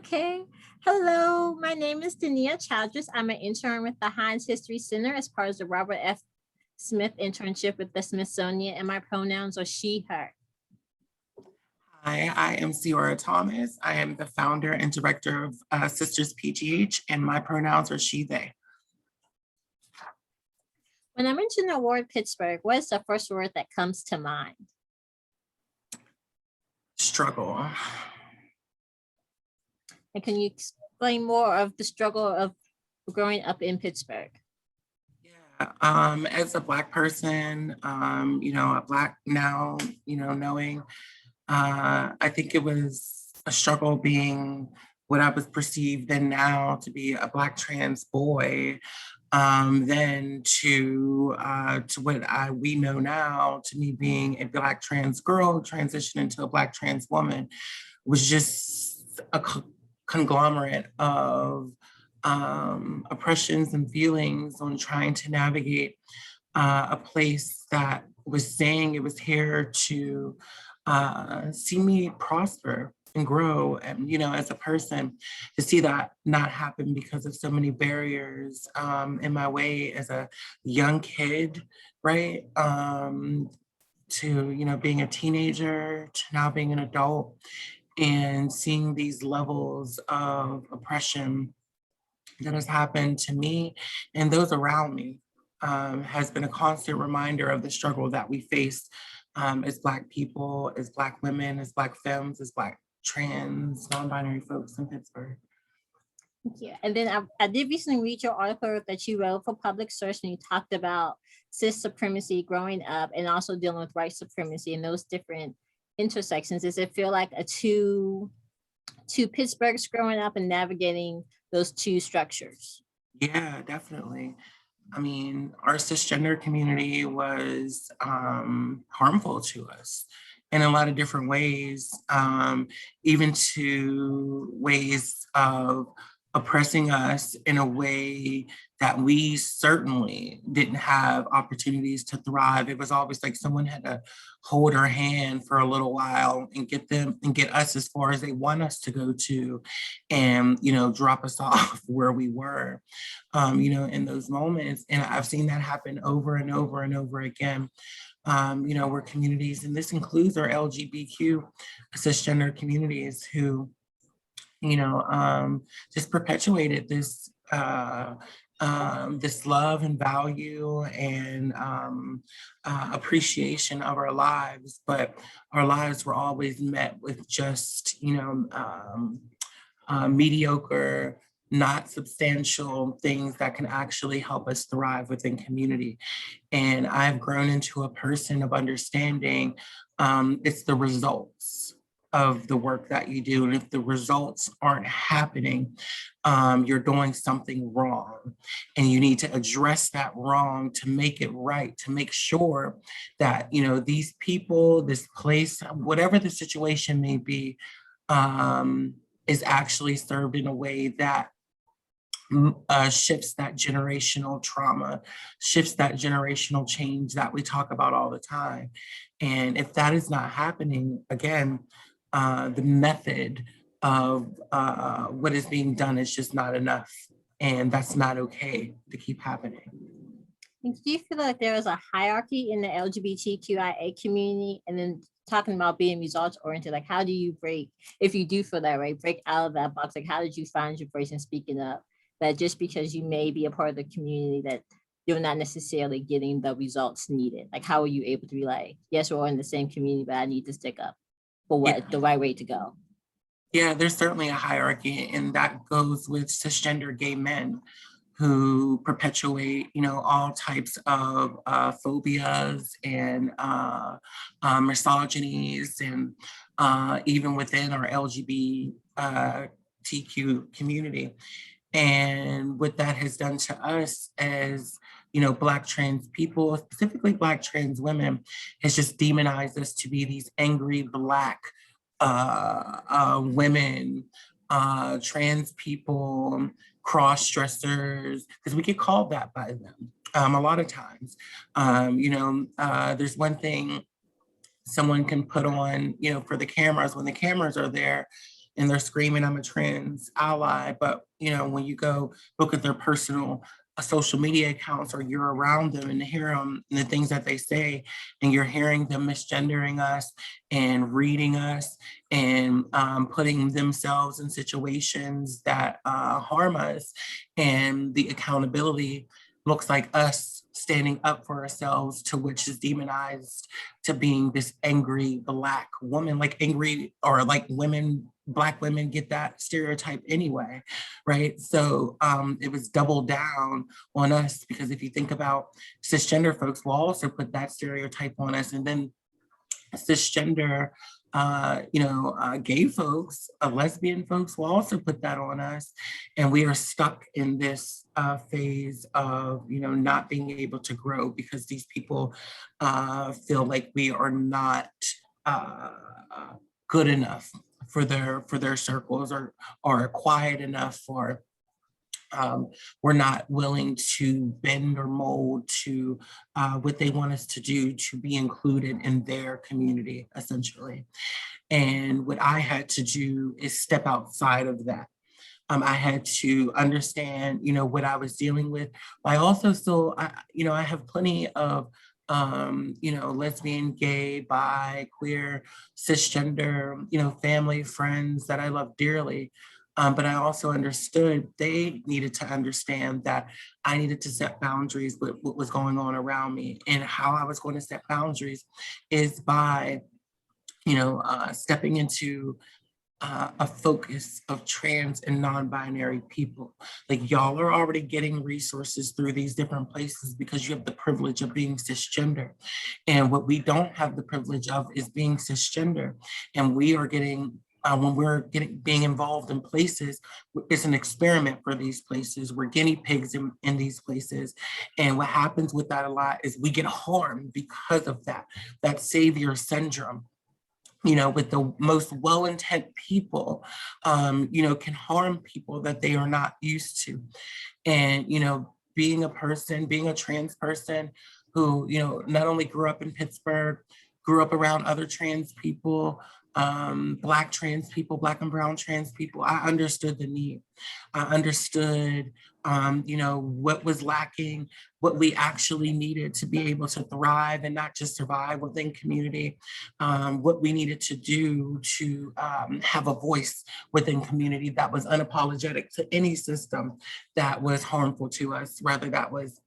Okay. Hello, my name is DaNia Childress. I'm an intern with the Heinz History Center as part of the Robert F. Smith internship with the Smithsonian, and my pronouns are she, her. Hi, I am Ciora Thomas. I am the founder and director of Sisters PGH, and my pronouns are she, they. When I mention the word Pittsburgh, what is the first word that comes to mind? Struggle. And can you explain more of the struggle of growing up in Pittsburgh? Yeah, as a Black person, a Black now, knowing, I think it was a struggle being what I was perceived then now to be a Black trans boy, then to what we know now to me being a Black trans girl transitioning to a Black trans woman was just a conglomerate of oppressions and feelings on trying to navigate a place that was saying it was here to see me prosper and grow, and as a person, to see that not happen because of so many barriers in my way as a young kid, right? To being a teenager, to now being an adult, and seeing these levels of oppression that has happened to me and those around me has been a constant reminder of the struggle that we face as Black people, as Black women, as Black femmes, as Black trans, non-binary folks in Pittsburgh. Yeah, and then I did recently read your article that you wrote for Public Source, and you talked about cis supremacy growing up and also dealing with white supremacy and those different intersections. Does it feel like a two Pittsburghs growing up and navigating those two structures? Yeah, definitely. I mean, our cisgender community was harmful to us in a lot of different ways, even to ways of oppressing us in a way that we certainly didn't have opportunities to thrive. It was always like someone had to hold our hand for a little while and get us as far as they want us to go to, and drop us off where we were, in those moments. And I've seen that happen over and over and over again. Where communities, and this includes our LGBTQ cisgender communities, who just perpetuated this this love and value and appreciation of our lives, but our lives were always met with just mediocre, not substantial things that can actually help us thrive within community. And I've grown into a person of understanding it's the results of the work that you do. And if the results aren't happening, you're doing something wrong. And you need to address that wrong to make it right, to make sure that, these people, this place, whatever the situation may be, is actually served in a way that shifts that generational trauma, shifts that generational change that we talk about all the time. And if that is not happening, again, the method of what is being done is just not enough. And that's not okay to keep happening. Do you feel like there is a hierarchy in the LGBTQIA community? And then talking about being results oriented, like how do you break, if you do feel that way, break out of that box? Like how did you find your voice in speaking up? That just because you may be a part of the community that you're not necessarily getting the results needed. Like how are you able to be like, yes, we're all in the same community, but I need to stick up for what the right way to go? Yeah, there's certainly a hierarchy, and that goes with cisgender gay men who perpetuate, all types of phobias and misogynies, and even within our LGBTQ community. And what that has done to us as, Black trans people, specifically Black trans women, has just demonized us to be these angry Black women, trans people, cross-dressers, because we get called that by them a lot of times. There's one thing someone can put on, for the cameras when the cameras are there, and they're screaming, I'm a trans ally. But, when you go look at their personal social media accounts, or you're around them and hear them and the things that they say, and you're hearing them misgendering us and reading us and putting themselves in situations that harm us, and the accountability looks like us standing up for ourselves, to which is demonized to being this angry Black woman, like angry, or like Black women get that stereotype anyway, right? So it was doubled down on us, because if you think about cisgender folks will also put that stereotype on us, and then cisgender gay folks, lesbian folks will also put that on us. And we are stuck in this phase of, not being able to grow, because these people feel like we are not good enough for their circles, or quiet enough, or we're not willing to bend or mold to what they want us to do to be included in their community, essentially. And what I had to do is step outside of that. I had to understand, what I was dealing with. But I also still, I have plenty of, lesbian, gay, bi, queer, cisgender, family, friends that I love dearly. But I also understood they needed to understand that I needed to set boundaries with what was going on around me. And how I was going to set boundaries is by, stepping into a focus of trans and non-binary people. Like, y'all are already getting resources through these different places because you have the privilege of being cisgender. And what we don't have the privilege of is being cisgender. And we are getting, when we're being involved in places, it's an experiment for these places. We're guinea pigs in these places. And what happens with that a lot is we get harmed because of that savior syndrome. With the most well-intent people, can harm people that they are not used to. And, being a trans person who, not only grew up in Pittsburgh, grew up around other trans people, Black trans people, Black and brown trans people, I understood the need. I understood, what was lacking, what we actually needed to be able to thrive and not just survive within community, what we needed to do to have a voice within community that was unapologetic to any system that was harmful to us, whether that was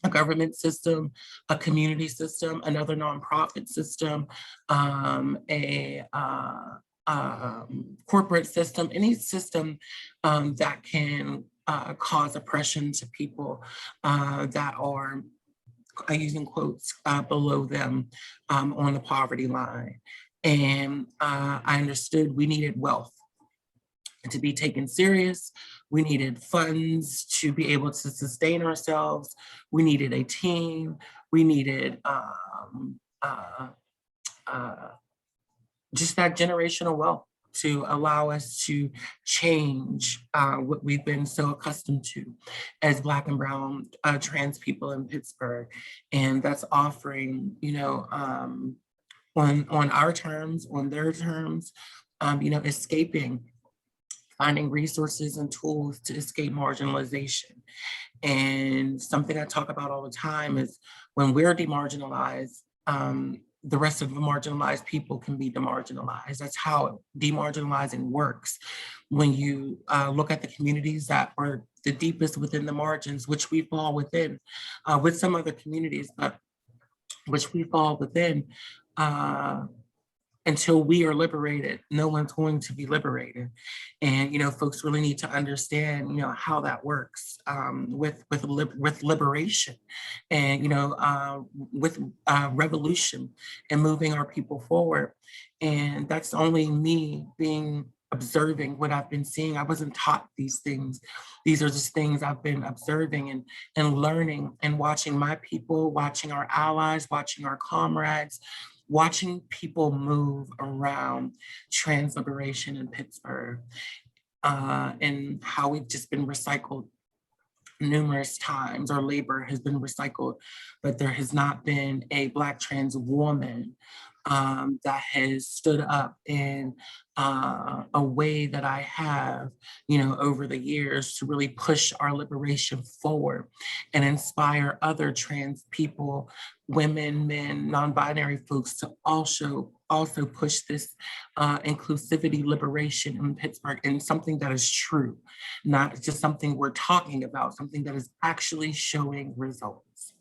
a government system, a community system, another nonprofit system, a corporate system, any system that can cause oppression to people that are, using quotes, below them on the poverty line. And I understood we needed wealth to be taken serious. We needed funds to be able to sustain ourselves. We needed a team. We needed just that generational wealth to allow us to change what we've been so accustomed to as Black and brown trans people in Pittsburgh. And that's offering, on our terms, on their terms, escaping, finding resources and tools to escape marginalization. And something I talk about all the time is when we're demarginalized, the rest of the marginalized people can be demarginalized. That's how demarginalizing works. When you look at the communities that are the deepest within the margins, which we fall within, with some other communities, but which we fall within, until we are liberated, no one's going to be liberated. And, folks really need to understand, how that works with liberation and, with revolution and moving our people forward. And that's only me observing what I've been seeing. I wasn't taught these things. These are just things I've been observing and learning and watching my people, watching our allies, watching our comrades, watching people move around trans liberation in Pittsburgh, and how we've just been recycled numerous times. Our labor has been recycled, but there has not been a Black trans woman that has stood up in a way that I have, you know, over the years to really push our liberation forward and inspire other trans people, women, men, non-binary folks to also push this inclusivity liberation in Pittsburgh, and something that is true, not just something we're talking about, something that is actually showing results.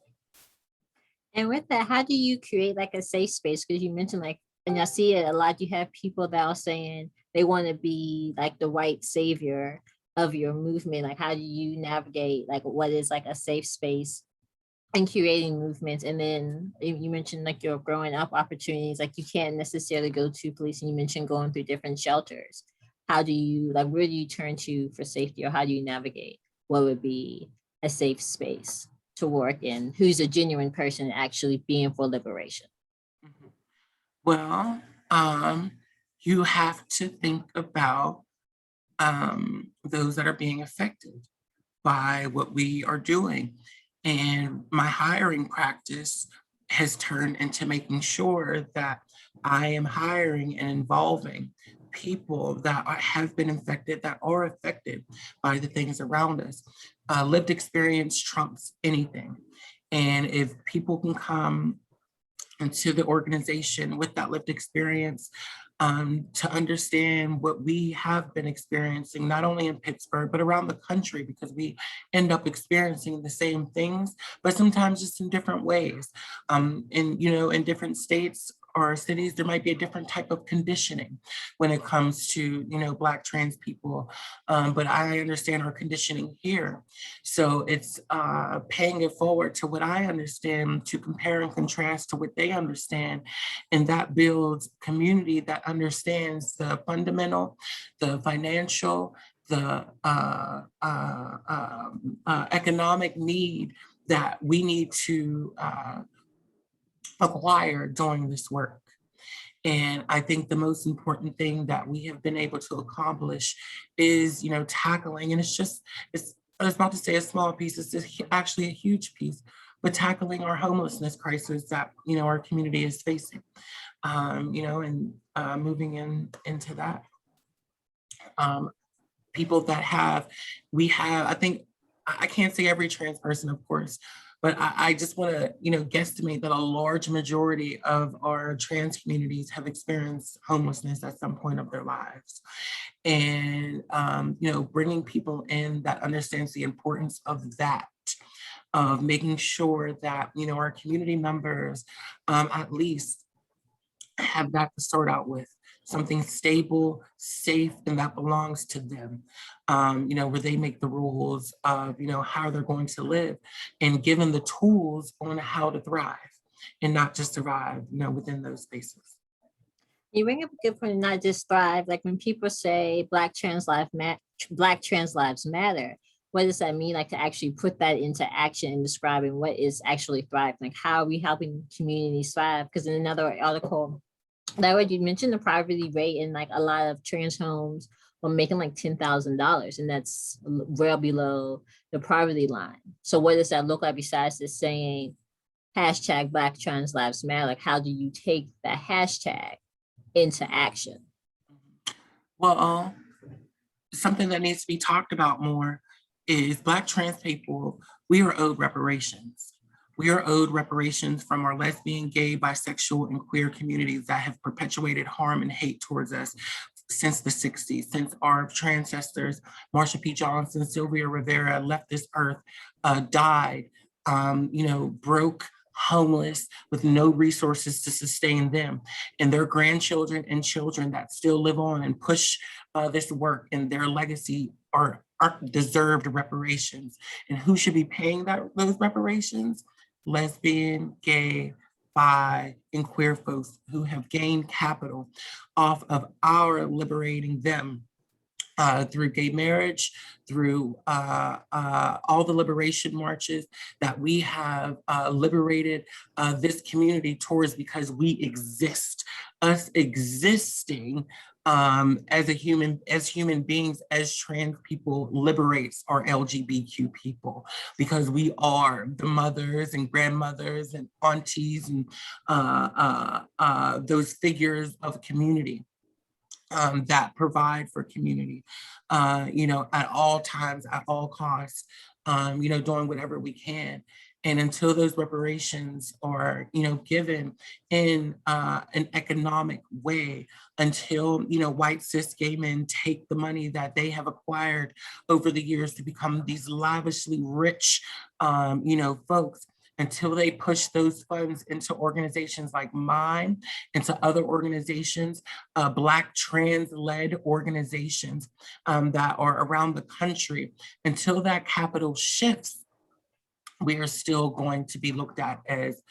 And with that, how do you create like a safe space? Because you mentioned like, and I see it a lot, you have people that are saying they want to be like the white savior of your movement. Like, how do you navigate like what is like a safe space and creating movements? And then you mentioned like your growing up opportunities, like you can't necessarily go to police, and you mentioned going through different shelters. How do you, like, where do you turn to for safety, or how do you navigate what would be a safe space to work in, who's a genuine person actually being for liberation? Mhm. Well, you have to think about those that are being affected by what we are doing. And my hiring practice has turned into making sure that I am hiring and involving people that have been infected, that are affected by the things around us. Lived experience trumps anything. And if people can come into the organization with that lived experience, to understand what we have been experiencing, not only in Pittsburgh, but around the country, because we end up experiencing the same things, but sometimes just in different ways. In different states or cities, there might be a different type of conditioning when it comes to, Black trans people. But I understand our conditioning here. So it's paying it forward to what I understand, to compare and contrast to what they understand. And that builds community that understands the fundamental, the financial, the economic need that we need to acquire during this work. And I think the most important thing that we have been able to accomplish is, tackling, and I was about to say a small piece, it's actually a huge piece, but tackling our homelessness crisis that, our community is facing, and moving into that. People that I think, I can't say every trans person, of course, but I just want to, guesstimate that a large majority of our trans communities have experienced homelessness at some point of their lives. And, bringing people in that understands the importance of that, of making sure that, our community members at least have that to start out with, something stable, safe, and that belongs to them, where they make the rules of, how they're going to live, and given the tools on how to thrive and not just survive, within those spaces. You bring up a good point, not just thrive. Like when people say Black trans lives matter, what does that mean? Like to actually put that into action and describing what is actually thriving. Like how are we helping communities thrive? Because in another article that way, you mentioned the poverty rate, and like a lot of trans homes are making like $10,000, and that's well below the poverty line. So what does that look like besides just saying hashtag Black trans lives matter? Like how do you take that hashtag into action? Well, something that needs to be talked about more is Black trans people, we are owed reparations. We are owed reparations from our lesbian, gay, bisexual, and queer communities that have perpetuated harm and hate towards us since the 60s, since our ancestors, Marsha P. Johnson, Sylvia Rivera, left this earth, died, broke, homeless, with no resources to sustain them, and their grandchildren and children that still live on and push this work, and their legacy are deserved reparations. And who should be paying those reparations? Lesbian, gay, bi, and queer folks who have gained capital off of our liberating them through gay marriage, through all the liberation marches that we have liberated this community towards, because we exist. Us existing as human beings, as trans people, liberates our LGBTQ people, because we are the mothers and grandmothers and aunties and those figures of community that provide for community, at all times, at all costs, doing whatever we can. And until those reparations are, given in an economic way, until, white cis gay men take the money that they have acquired over the years to become these lavishly rich, folks, until they push those funds into organizations like mine, into other organizations, Black trans-led organizations that are around the country, until that capital shifts, we are still going to be looked at as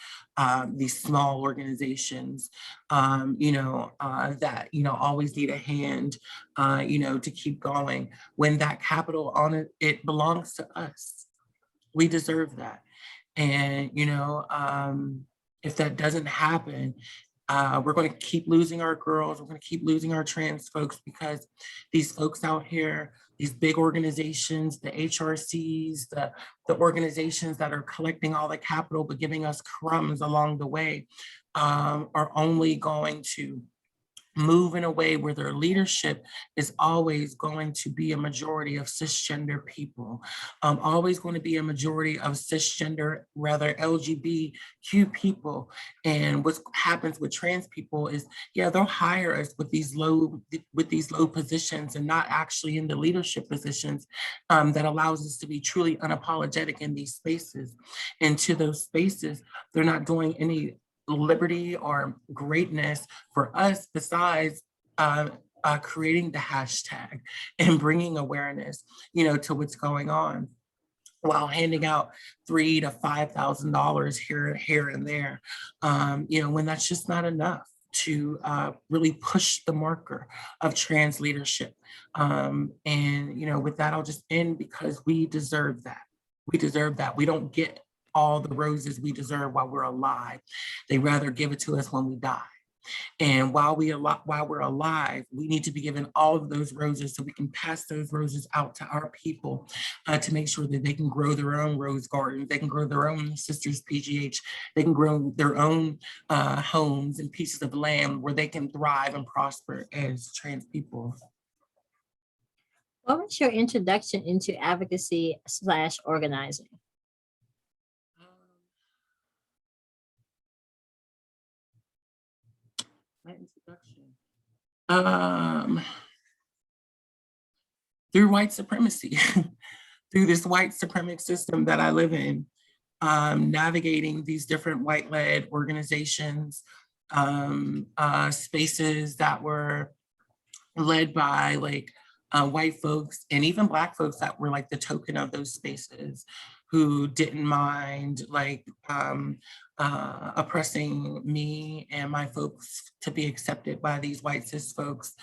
these small organizations, that, always need a hand, to keep going, when that capital on it belongs to us. We deserve that. And, if that doesn't happen, we're going to keep losing our girls. We're going to keep losing our trans folks, because these folks out here, these big organizations, the HRCs, the organizations that are collecting all the capital but giving us crumbs along the way, are only going to move in a way where their leadership is always going to be a majority of cisgender people, always going to be a majority of cisgender, rather LGBTQ people. And what happens with trans people is, yeah, they'll hire us with these low positions, and not actually in the leadership positions that allows us to be truly unapologetic in these spaces. And to those spaces, they're not doing any liberty or greatness for us besides creating the hashtag and bringing awareness, to what's going on, while handing out $3,000 to $5,000 here and there, when that's just not enough to really push the marker of trans leadership. And with that, I'll just end, because we deserve that. We deserve that. We don't get all the roses we deserve while we're alive. They rather give it to us when we die. And while we're alive, we need to be given all of those roses, so we can pass those roses out to our people, to make sure that they can grow their own rose garden, they can grow their own Sisters PGH, they can grow their own homes and pieces of land where they can thrive and prosper as trans people. What was your introduction into advocacy/organizing? My introduction. Through white supremacy, through this white supremacy system that I live in, navigating these different white-led organizations, spaces that were led by white folks and even Black folks that were like the token of those spaces, who didn't mind oppressing me and my folks to be accepted by these white cis folks.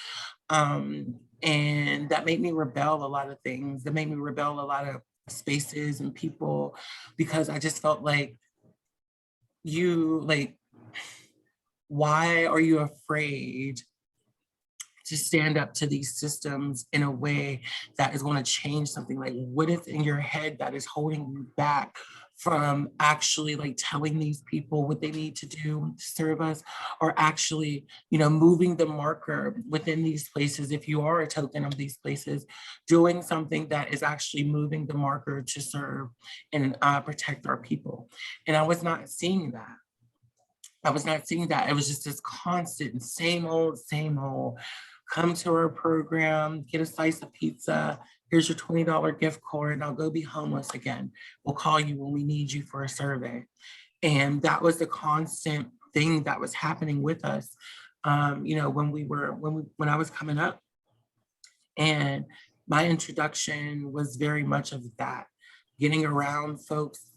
And that made me rebel a lot of things. That made me rebel a lot of spaces and people, because I just felt why are you afraid to stand up to these systems in a way that is going to change something? Like, what is in your head that is holding you back from actually telling these people what they need to do to serve us, or actually, moving the marker within these places? If you are a token of these places, doing something that is actually moving the marker to serve and protect our people. And I was not seeing that. It was just this constant, same old, come to our program, get a slice of pizza, here's your $20 gift card, now go be homeless again. We'll call you when we need you for a survey. And that was the constant thing that was happening with us, when I was coming up. And my introduction was very much of that, getting around folks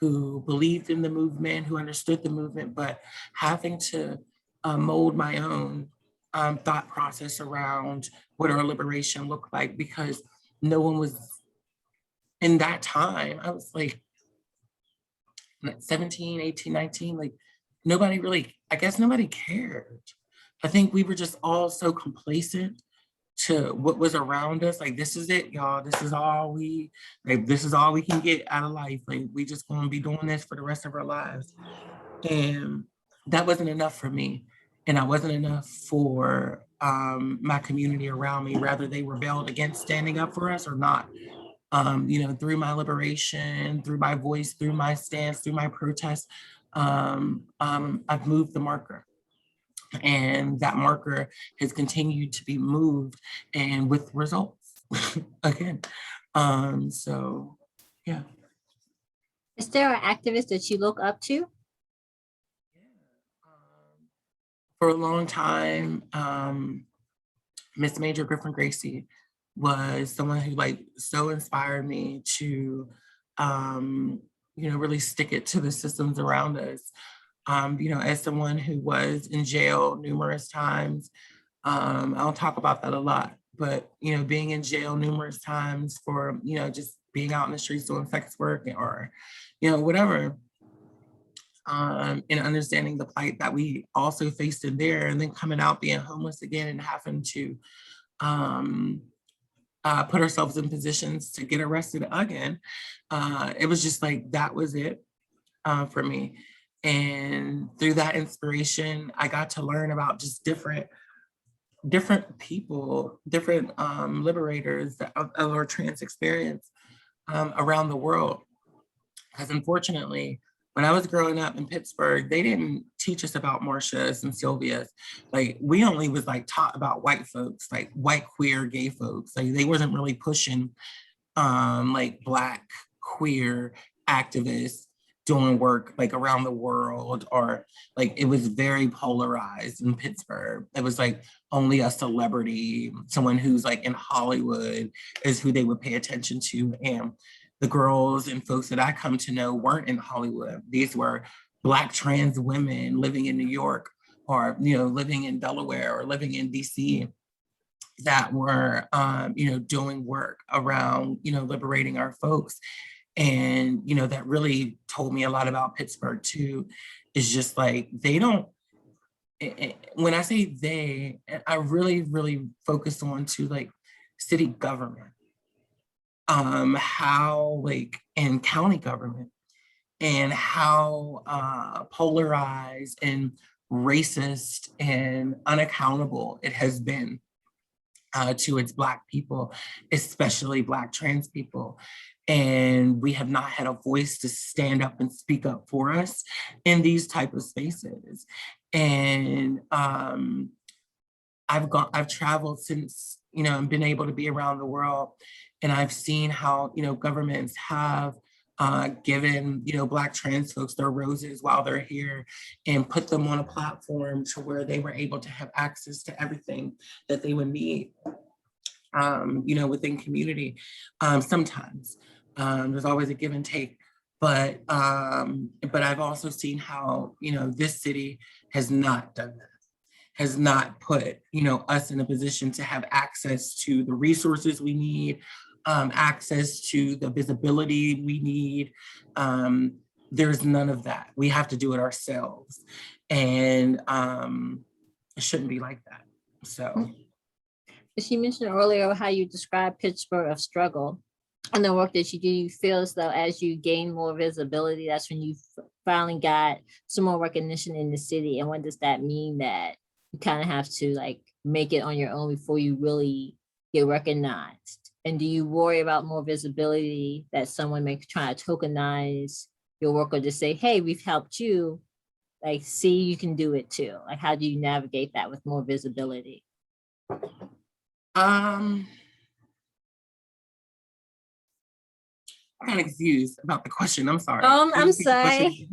who believed in the movement, who understood the movement, but having to mold my own thought process around what our liberation looked like, because no one was, in that time, I was 17, 18, 19, nobody really, I guess nobody cared. I think we were just all so complacent to what was around us. Like, this is it, y'all. This is all we, like, this is all we can get out of life. Like, we just gonna be doing this for the rest of our lives. And that wasn't enough for me. And I wasn't enough for my community around me. Rather, they rebelled against standing up for us or not. Through my liberation, through my voice, through my stance, through my protest, I've moved the marker. And that marker has continued to be moved and with results again. So yeah. Is there an activist that you look up to? For a long time, Miss Major Griffin Gracie was someone who like so inspired me to really stick it to the systems around us. As someone who was in jail numerous times, I don't talk about that a lot, but being in jail numerous times for just being out in the streets doing sex work or whatever, and understanding the plight that we also faced in there, and then coming out being homeless again and having to put ourselves in positions to get arrested again. It was just like, that was it for me. And through that inspiration, I got to learn about just different people, different liberators of our trans experience around the world. Because unfortunately, when I was growing up in Pittsburgh, they didn't teach us about Marsha's and Sylvia's. Like, we only was like taught about white folks, like white queer gay folks. Like, they wasn't really pushing like Black queer activists doing work like around the world, or like it was very polarized in Pittsburgh. It was like only a celebrity, someone who's like in Hollywood is who they would pay attention to. And the girls and folks that I come to know weren't in Hollywood. These were Black trans women living in New York, or living in Delaware, or living in DC, that were doing work around liberating our folks. And that really told me a lot about Pittsburgh too. Is just like, they don't, when I say they, I really focus on to like city government, how like in county government, and how polarized and racist and unaccountable it has been to its Black people, especially Black trans people. And we have not had a voice to stand up and speak up for us in these type of spaces. And I've traveled since, and been able to be around the world. And I've seen how, governments have given, Black trans folks their roses while they're here, and put them on a platform to where they were able to have access to everything that they would need, within community. Sometimes there's always a give and take, but I've also seen how, this city has not done that, has not put, us in a position to have access to the resources we need, access to the visibility we need. There's none of that. We have to do it ourselves. And it shouldn't be like that. So. As you mentioned earlier, how you describe Pittsburgh of struggle and the work that you do, you feel as though as you gain more visibility, that's when you finally got some more recognition in the city. And what does that mean, that you kind of have to like make it on your own before you really get recognized? And do you worry about more visibility, that someone may try to tokenize your work, or just say, hey, we've helped you, like, see, you can do it too? Like, how do you navigate that with more visibility? I'm kind of confused about the question. I'm sorry. I'm sorry.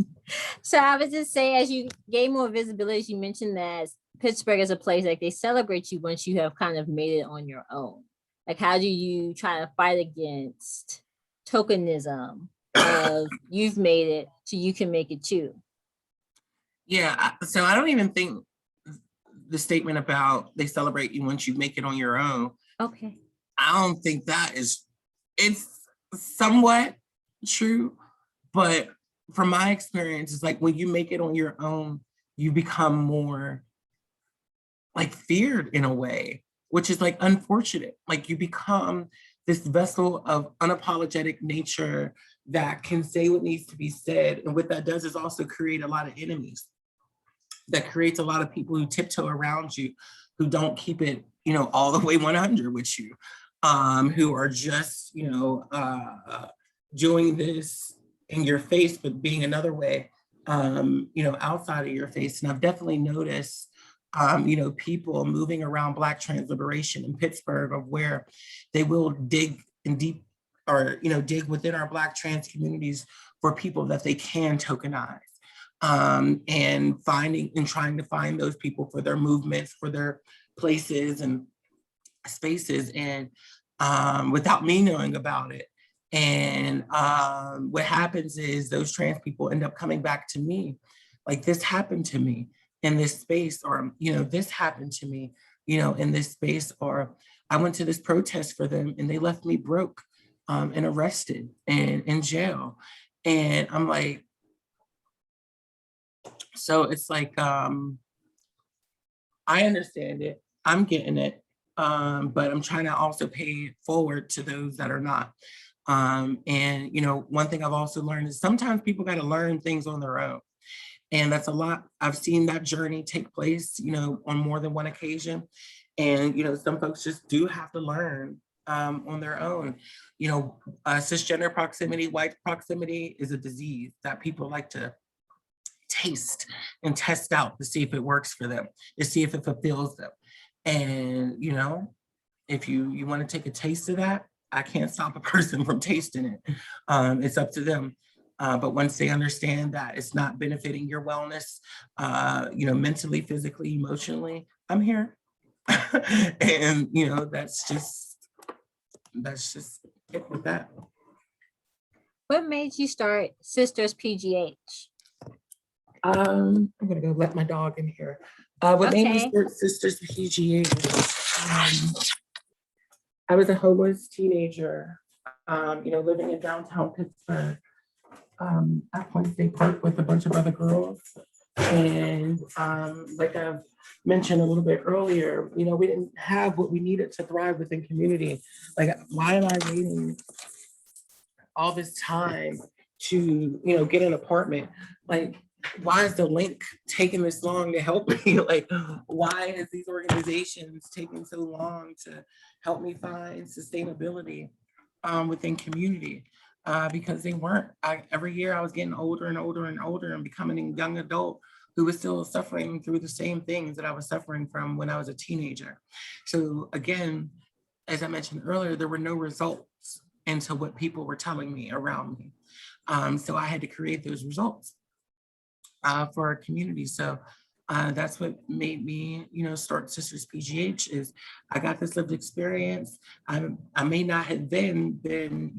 So I was just saying, as you gain more visibility, you mentioned that Pittsburgh is a place like they celebrate you once you have kind of made it on your own. Like, how do you try to fight against tokenism of you've made it, so you can make it too? Yeah, so I don't even think the statement about they celebrate you once you make it on your own. Okay. I don't think that is, it's somewhat true, but from my experience, it's like when you make it on your own, you become more like feared in a way, which is like unfortunate. Like you become this vessel of unapologetic nature that can say what needs to be said. And what that does is also create a lot of enemies. That creates a lot of people who tiptoe around you, who don't keep it, all the way 100 with you, who are just, doing this in your face, but being another way, outside of your face. And I've definitely noticed, people moving around Black trans liberation in Pittsburgh, of where they will dig in deep, or dig within our Black trans communities for people that they can tokenize, and trying to find those people for their movements, for their places and spaces, and without me knowing about it. And what happens is those trans people end up coming back to me, like, this happened to me in this space, or this happened to me, in this space, or I went to this protest for them and they left me broke, and arrested and in jail. And I'm like, so it's like, I understand it, I'm getting it, but I'm trying to also pay it forward to those that are not. And one thing I've also learned is sometimes people got to learn things on their own. And that's a lot. I've seen that journey take place, on more than one occasion. And, some folks just do have to learn, on their own. Cisgender proximity, white proximity is a disease that people like to taste and test out to see if it works for them, to see if it fulfills them. And, if you want to take a taste of that, I can't stop a person from tasting it. It's up to them. But once they understand that it's not benefiting your wellness, mentally, physically, emotionally, I'm here. And, that's just it with that. What made you start Sisters PGH? I'm gonna go let my dog in here. What made me start Sisters PGH? I was a homeless teenager, living in downtown Pittsburgh, at Point State Park with a bunch of other girls. And like I've mentioned a little bit earlier, we didn't have what we needed to thrive within community. Like, why am I waiting all this time to, get an apartment? Like, why is the link taking this long to help me? Like, why is these organizations taking so long to help me find sustainability within community? Because they weren't. Every year I was getting older and older and older and becoming a young adult who was still suffering through the same things that I was suffering from when I was a teenager. So again, as I mentioned earlier, there were no results into what people were telling me around me. So I had to create those results for our community. So that's what made me, start Sisters PGH. Is I got this lived experience. I may not have then been,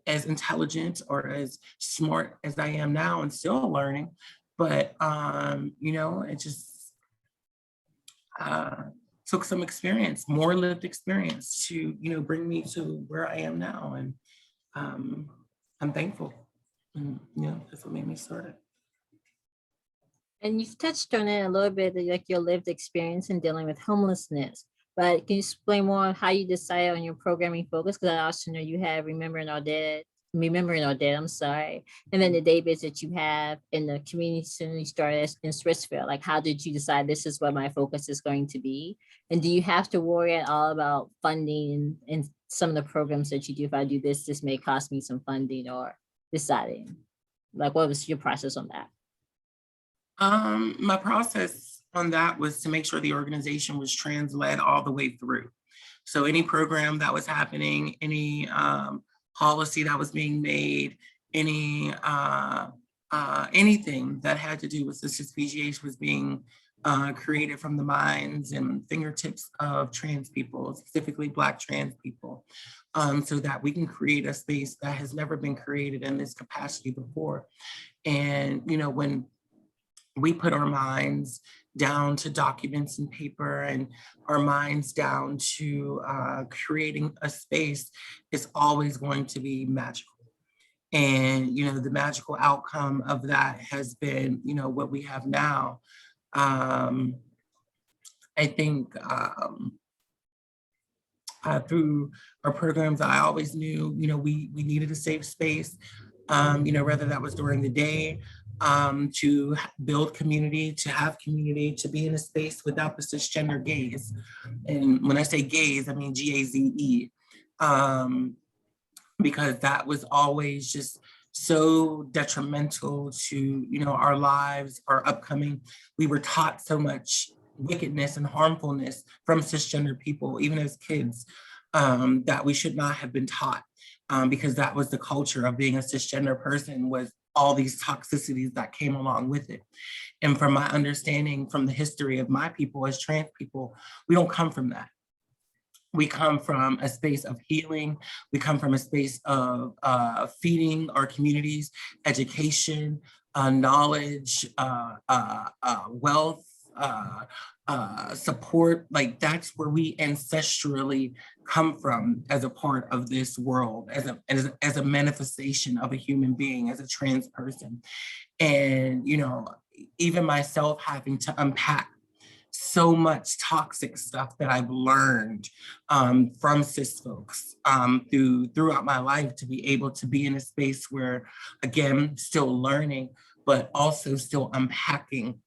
as intelligent or as smart as I am now, and still learning, but it just took some experience, more lived experience, to bring me to where I am now, and I'm thankful. And, that's what made me start it. And you've touched on it a little bit, like your lived experience in dealing with homelessness. But can you explain more on how you decided on your programming focus? Because I also know you have Remembering Our Dead, I'm sorry. And then the database that you have in the community center you started in Smithsville. Like, how did you decide this is what my focus is going to be? And do you have to worry at all about funding and some of the programs that you do? If I do this, this may cost me some funding, or deciding? Like, what was your process on that? My process on that was to make sure the organization was trans-led all the way through. So any program that was happening, any policy that was being made, any anything that had to do with Sisters PGH was being created from the minds and fingertips of trans people, specifically Black trans people, so that we can create a space that has never been created in this capacity before. And when we put our minds down to documents and paper, and our minds down to creating a space, it's always going to be magical. And, the magical outcome of that has been, what we have now. I think through our programs, I always knew, we needed a safe space, whether that was during the day, to build community, to have community, to be in a space without the cisgender gaze. And when I say gaze, I mean GAZE, because that was always just so detrimental to, our lives, our upcoming. We were taught so much wickedness and harmfulness from cisgender people, even as kids, that we should not have been taught, because that was the culture of being a cisgender person, was all these toxicities that came along with it. And from my understanding from the history of my people as trans people, we don't come from that. We come from a space of healing. We come from a space of feeding our communities, education, knowledge, wealth, support. Like, that's where we ancestrally come from as a part of this world, as a manifestation of a human being, as a trans person. And, even myself having to unpack so much toxic stuff that I've learned from cis folks throughout my life, to be able to be in a space where, again, still learning, but also still unpacking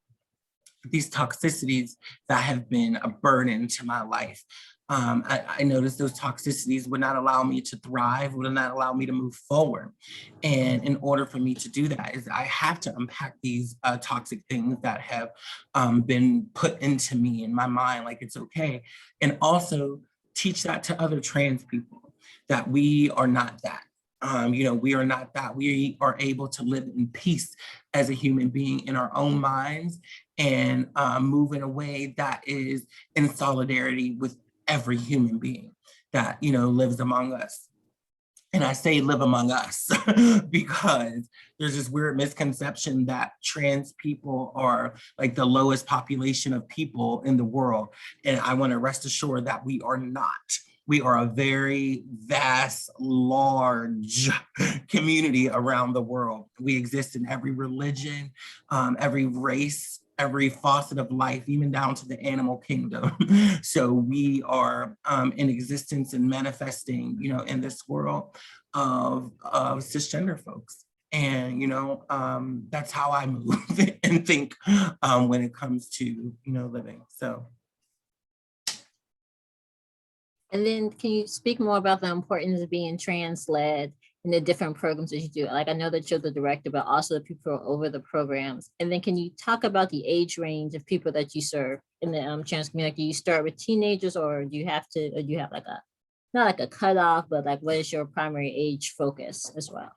these toxicities that have been a burden to my life. I noticed those toxicities would not allow me to thrive, would not allow me to move forward. And in order for me to do that, is I have to unpack these toxic things that have been put into me in my mind, like it's okay. And also teach that to other trans people, that we are not that. We are not that. We are able to live in peace as a human being in our own minds, and move in a way that is in solidarity with every human being that, lives among us. And I say live among us because there's this weird misconception that trans people are like the lowest population of people in the world. And I want to rest assured that we are not. We are a very vast, large community around the world. We exist in every religion, every race, every facet of life, even down to the animal kingdom. So we are in existence and manifesting, in this world of cisgender folks. And, that's how I move and think when it comes to, living. So. And then can you speak more about the importance of being trans-led in the different programs that you do? Like, I know that you're the director, but also the people over the programs. And then can you talk about the age range of people that you serve in the trans community? Do you start with teenagers, or do you have like a, not like a cutoff, but like, what is your primary age focus as well?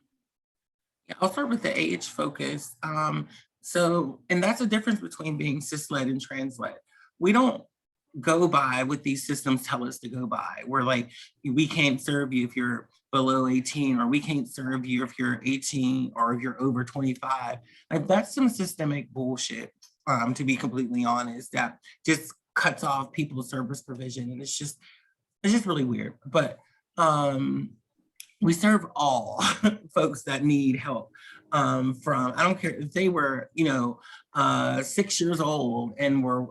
Yeah, I'll start with the age focus. And that's the difference between being cis-led and trans-led. We don't go by what these systems tell us to go by. We're like, we can't serve you if you're below 18, or we can't serve you if you're 18 or if you're over 25. Like, that's some systemic bullshit, to be completely honest, that just cuts off people's service provision. And it's just really weird. But we serve all folks that need help. From, I don't care if they were, 6 years old and were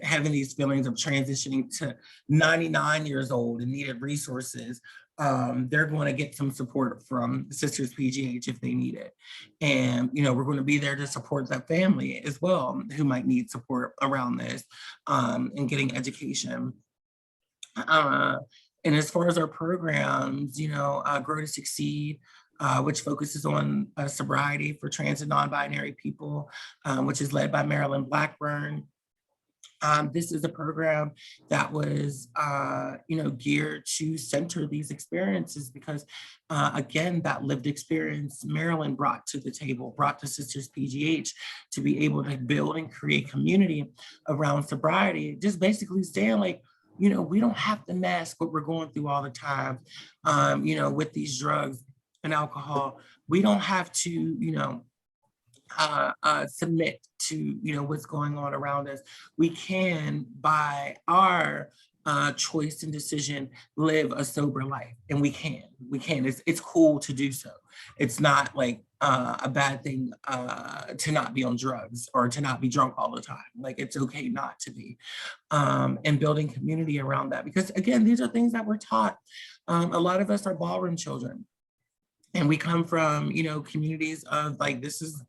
having these feelings of transitioning to 99 years old and needed resources. They're going to get some support from Sisters PGH if they need it. And, we're going to be there to support that family as well, who might need support around this, and getting education. And as far as our programs, Grow to Succeed, which focuses on sobriety for trans and non-binary people, which is led by Marilyn Blackburn. This is a program that was, geared to center these experiences because, again, that lived experience Marilyn brought to the table, brought to Sisters PGH, to be able to build and create community around sobriety, just basically saying, like, we don't have to mask what we're going through all the time, with these drugs and alcohol. We don't have to, submit to, you know, what's going on around us. We can, by our choice and decision, live a sober life, and we can. It's cool to do so. It's not like a bad thing to not be on drugs or to not be drunk all the time. Like, it's okay not to be, and building community around that. Because again, these are things that we're taught. A lot of us are ballroom children, and we come from, you know, communities of like, this is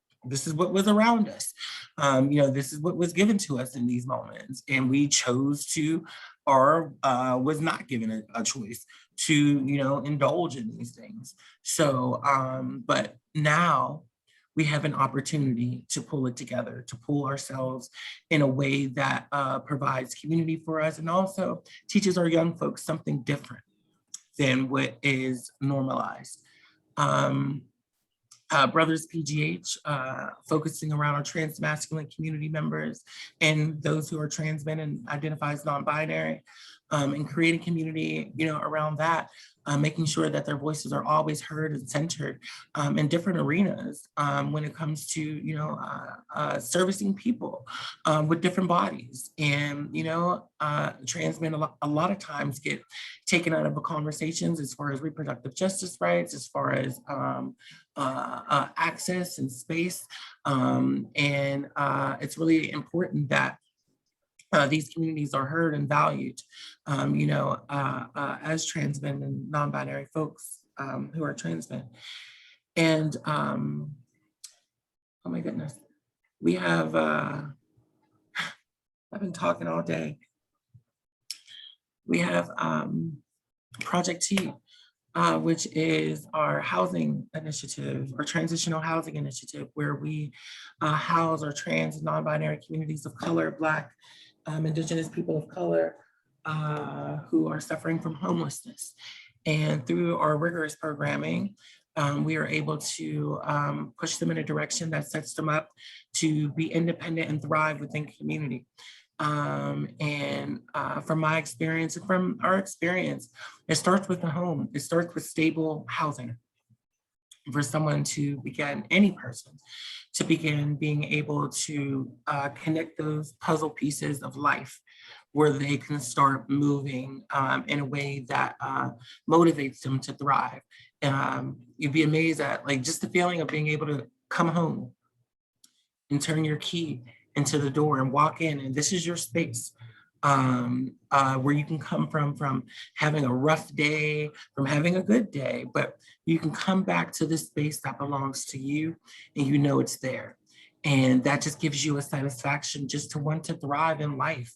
what was around us. You know, this is what was given to us in these moments. And we chose to, or was not given a choice to, you know, indulge in these things. So, but now we have an opportunity to pull it together, to pull ourselves in a way that provides community for us, and also teaches our young folks something different than what is normalized. Brothers PGH, focusing around our trans masculine community members and those who are trans men and identify as non-binary, and creating community, you know, around that, making sure that their voices are always heard and centered in different arenas when it comes to, you know, servicing people with different bodies. And, you know, trans men a lot of times get taken out of the conversations as far as reproductive justice rights, as far as access and space. And it's really important that these communities are heard and valued, you know, as trans men and non-binary folks who are trans men. And oh my goodness, we have, I've been talking all day. We have Project T, which is our housing initiative, or transitional housing initiative, where we house our trans and non-binary communities of color, Black, Indigenous people of color who are suffering from homelessness. And through our rigorous programming, we are able to push them in a direction that sets them up to be independent and thrive within community. And from my experience and from our experience, it starts with the home. It starts with stable housing for someone to begin, any person, to begin being able to connect those puzzle pieces of life where they can start moving in a way that motivates them to thrive. You'd be amazed at like just the feeling of being able to come home and turn your key into the door and walk in, and this is your space where you can come from having a rough day, from having a good day, but you can come back to this space that belongs to you, and you know it's there. And that just gives you a satisfaction just to want to thrive in life,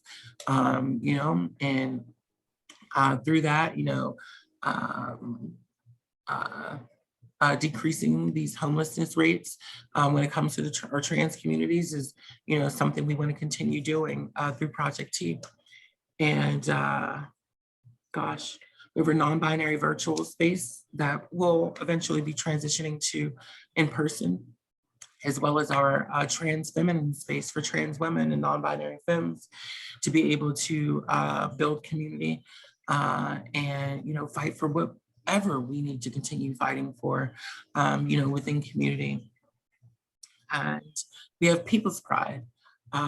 you know, and through that, you know, decreasing these homelessness rates when it comes to our trans communities is, you know, something we want to continue doing through Project T. And gosh, we have a non-binary virtual space that will eventually be transitioning to in person, as well as our trans feminine space for trans women and non-binary femmes to be able to build community and, you know, fight for whatever we need to continue fighting for, you know, within community. And we have People's Pride,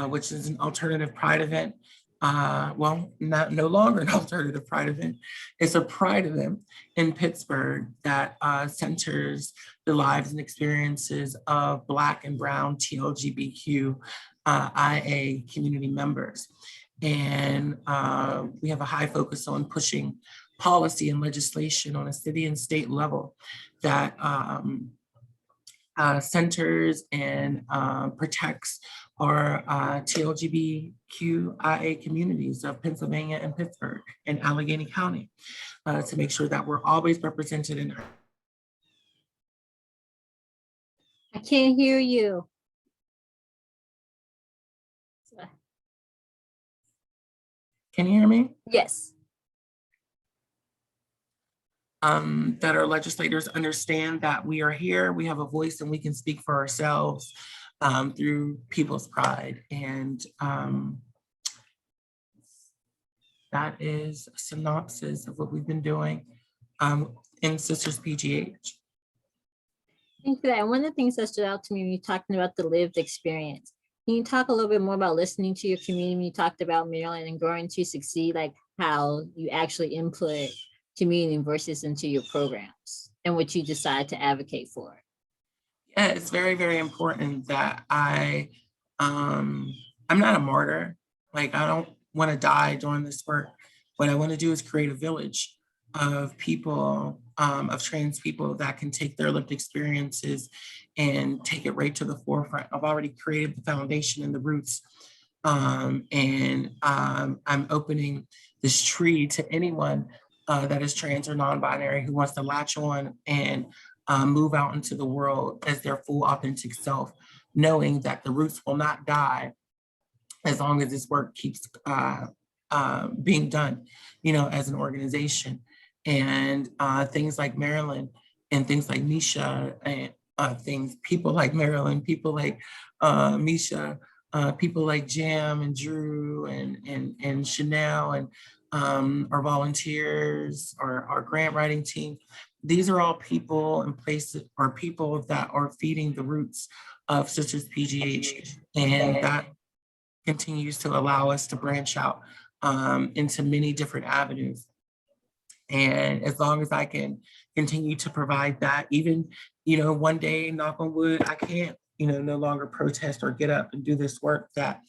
which is an alternative pride event. Well, no longer an alternative pride event. It's a pride event in Pittsburgh that centers the lives and experiences of Black and Brown LGBTQ IA community members. And we have a high focus on pushing policy and legislation on a city and state level that centers and protects our LGBTQIA communities of Pennsylvania and Pittsburgh and Allegheny County to make sure that we're always represented in. I can't hear you. Can you hear me? Yes. That our legislators understand that we are here, we have a voice, and we can speak for ourselves through People's Pride. And that is a synopsis of what we've been doing in Sisters PGH. Thank you for that. And one of the things that stood out to me when you talking about the lived experience, can you talk a little bit more about listening to your community? When you talked about Maryland and growing to succeed, like how you actually input community voices into your programs and what you decide to advocate for. Yeah, it's very, very important that I'm not a martyr. Like, I don't want to die doing this work. What I want to do is create a village of people, of trans people that can take their lived experiences and take it right to the forefront. I've already created the foundation and the roots. I'm opening this tree to anyone that is trans or non-binary who wants to latch on and move out into the world as their full authentic self, knowing that the roots will not die as long as this work keeps being done, you know, as an organization. And things like Maryland and things like Misha and people like Maryland, people like Misha, people like Jam and Drew and Chanel and our volunteers, our grant writing team. These are all people and places or people that are feeding the roots of Sisters PGH. And that continues to allow us to branch out into many different avenues. And as long as I can continue to provide that, even, you know, one day, knock on wood, I can't, you know, no longer protest or get up and do this work, that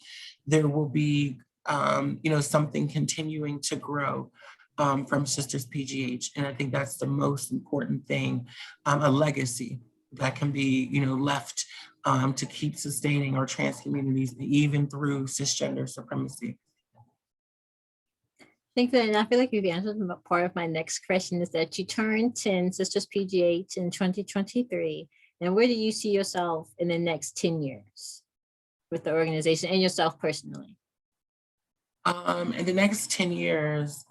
there will be, you know, something continuing to grow from Sisters PGH. And I think that's the most important thing, a legacy that can be, you know, left to keep sustaining our trans communities, even through cisgender supremacy. Thank you. And I feel like you've answered part of my next question is that you turned 10 Sisters PGH in 2023. And where do you see yourself in the next 10 years with the organization and yourself personally? In the next 10 years,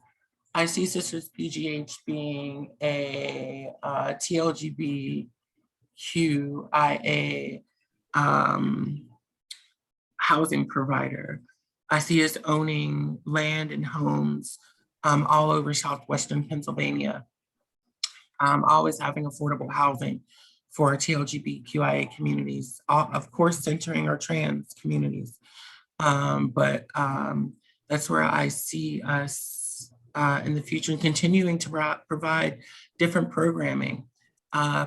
I see Sisters PGH being a TLGBTQIA housing provider. I see us owning land and homes all over southwestern Pennsylvania, always having affordable housing for TLGBTQIA communities, of course, centering our trans communities. But that's where I see us in the future, and continuing to provide different programming,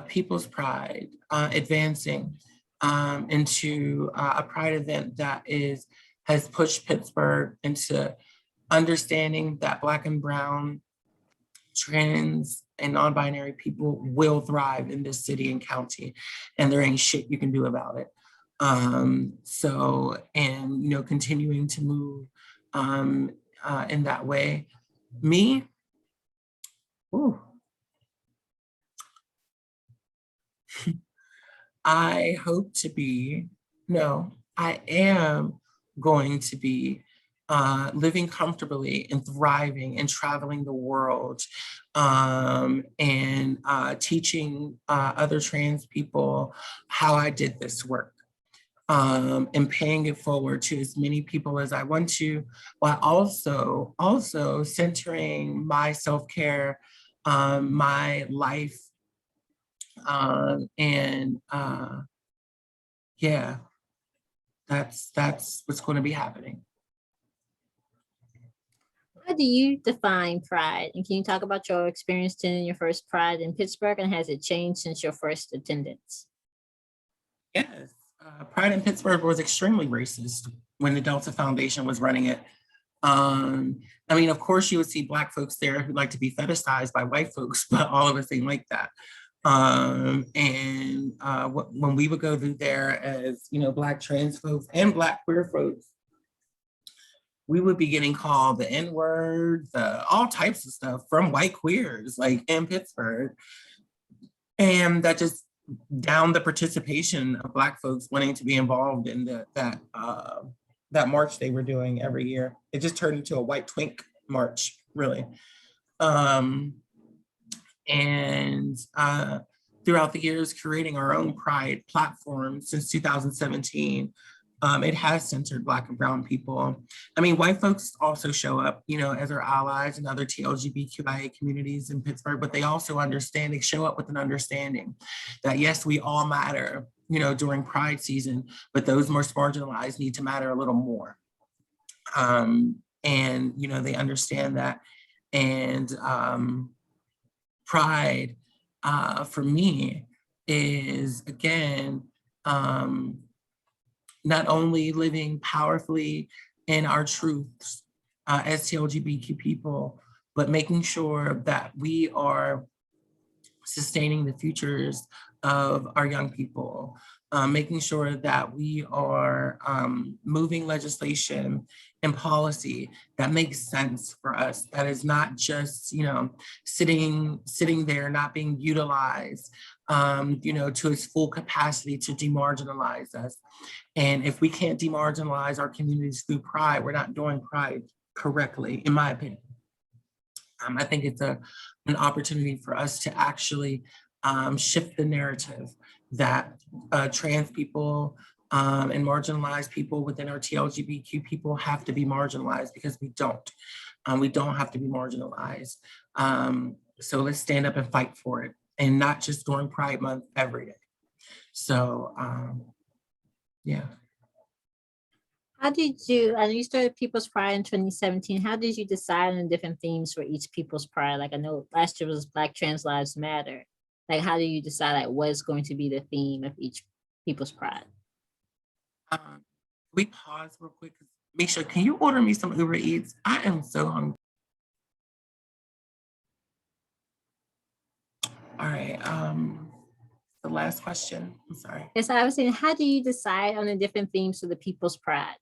People's Pride, advancing into a Pride event that has pushed Pittsburgh into understanding that Black and Brown, trans, and non-binary people will thrive in this city and county, and there ain't shit you can do about it. So, and, you know, continuing to move in that way. Me, ooh, I hope to be, no, I am going to be living comfortably and thriving and traveling the world and teaching other trans people how I did this work. And paying it forward to as many people as I want to, while also centering my self-care, my life, and yeah, that's what's going to be happening. How do you define pride? And can you talk about your experience attending your first Pride in Pittsburgh, and has it changed since your first attendance? Yes, Pride in Pittsburgh was extremely racist when the Delta Foundation was running it. I mean, of course, you would see Black folks there who like to be fetishized by white folks, but all of us ain't like that. When we would go through there as, you know, Black trans folks and Black queer folks, we would be getting called the N-word, all types of stuff from white queers, like in Pittsburgh. And that just downed the participation of Black folks wanting to be involved in that march they were doing every year. It just turned into a white twink march, really. Throughout the years, creating our own Pride platform since 2017, It has centered Black and brown people. I mean, white folks also show up, you know, as our allies and other LGBTQIA communities in Pittsburgh, but they also understand, they show up with an understanding that yes, we all matter, you know, during Pride season, but those most marginalized need to matter a little more. And, you know, they understand that. And Pride for me is, again, not only living powerfully in our truths as LGBTQ people, but making sure that we are sustaining the futures of our young people, making sure that we are moving legislation and policy that makes sense for us, that is not just, you know, sitting there, not being utilized, you know, to its full capacity to demarginalize us. And if we can't demarginalize our communities through Pride, we're not doing Pride correctly, in my opinion. I think it's an opportunity for us to actually shift the narrative that trans people and marginalized people within our LGBTQ people have to be marginalized, because we don't. We don't have to be marginalized. So let's stand up and fight for it, and not just during Pride Month, every day. So yeah. How did you, and you started People's Pride in 2017, how did you decide on the different themes for each People's Pride? Like I know last year was Black Trans Lives Matter. Like how do you decide like what is going to be the theme of each People's Pride? We pause real quick. Misha, can you order me some Uber Eats? I am so hungry. All right, the last question, I'm sorry. Yes, I was saying, how do you decide on the different themes for the People's Pride?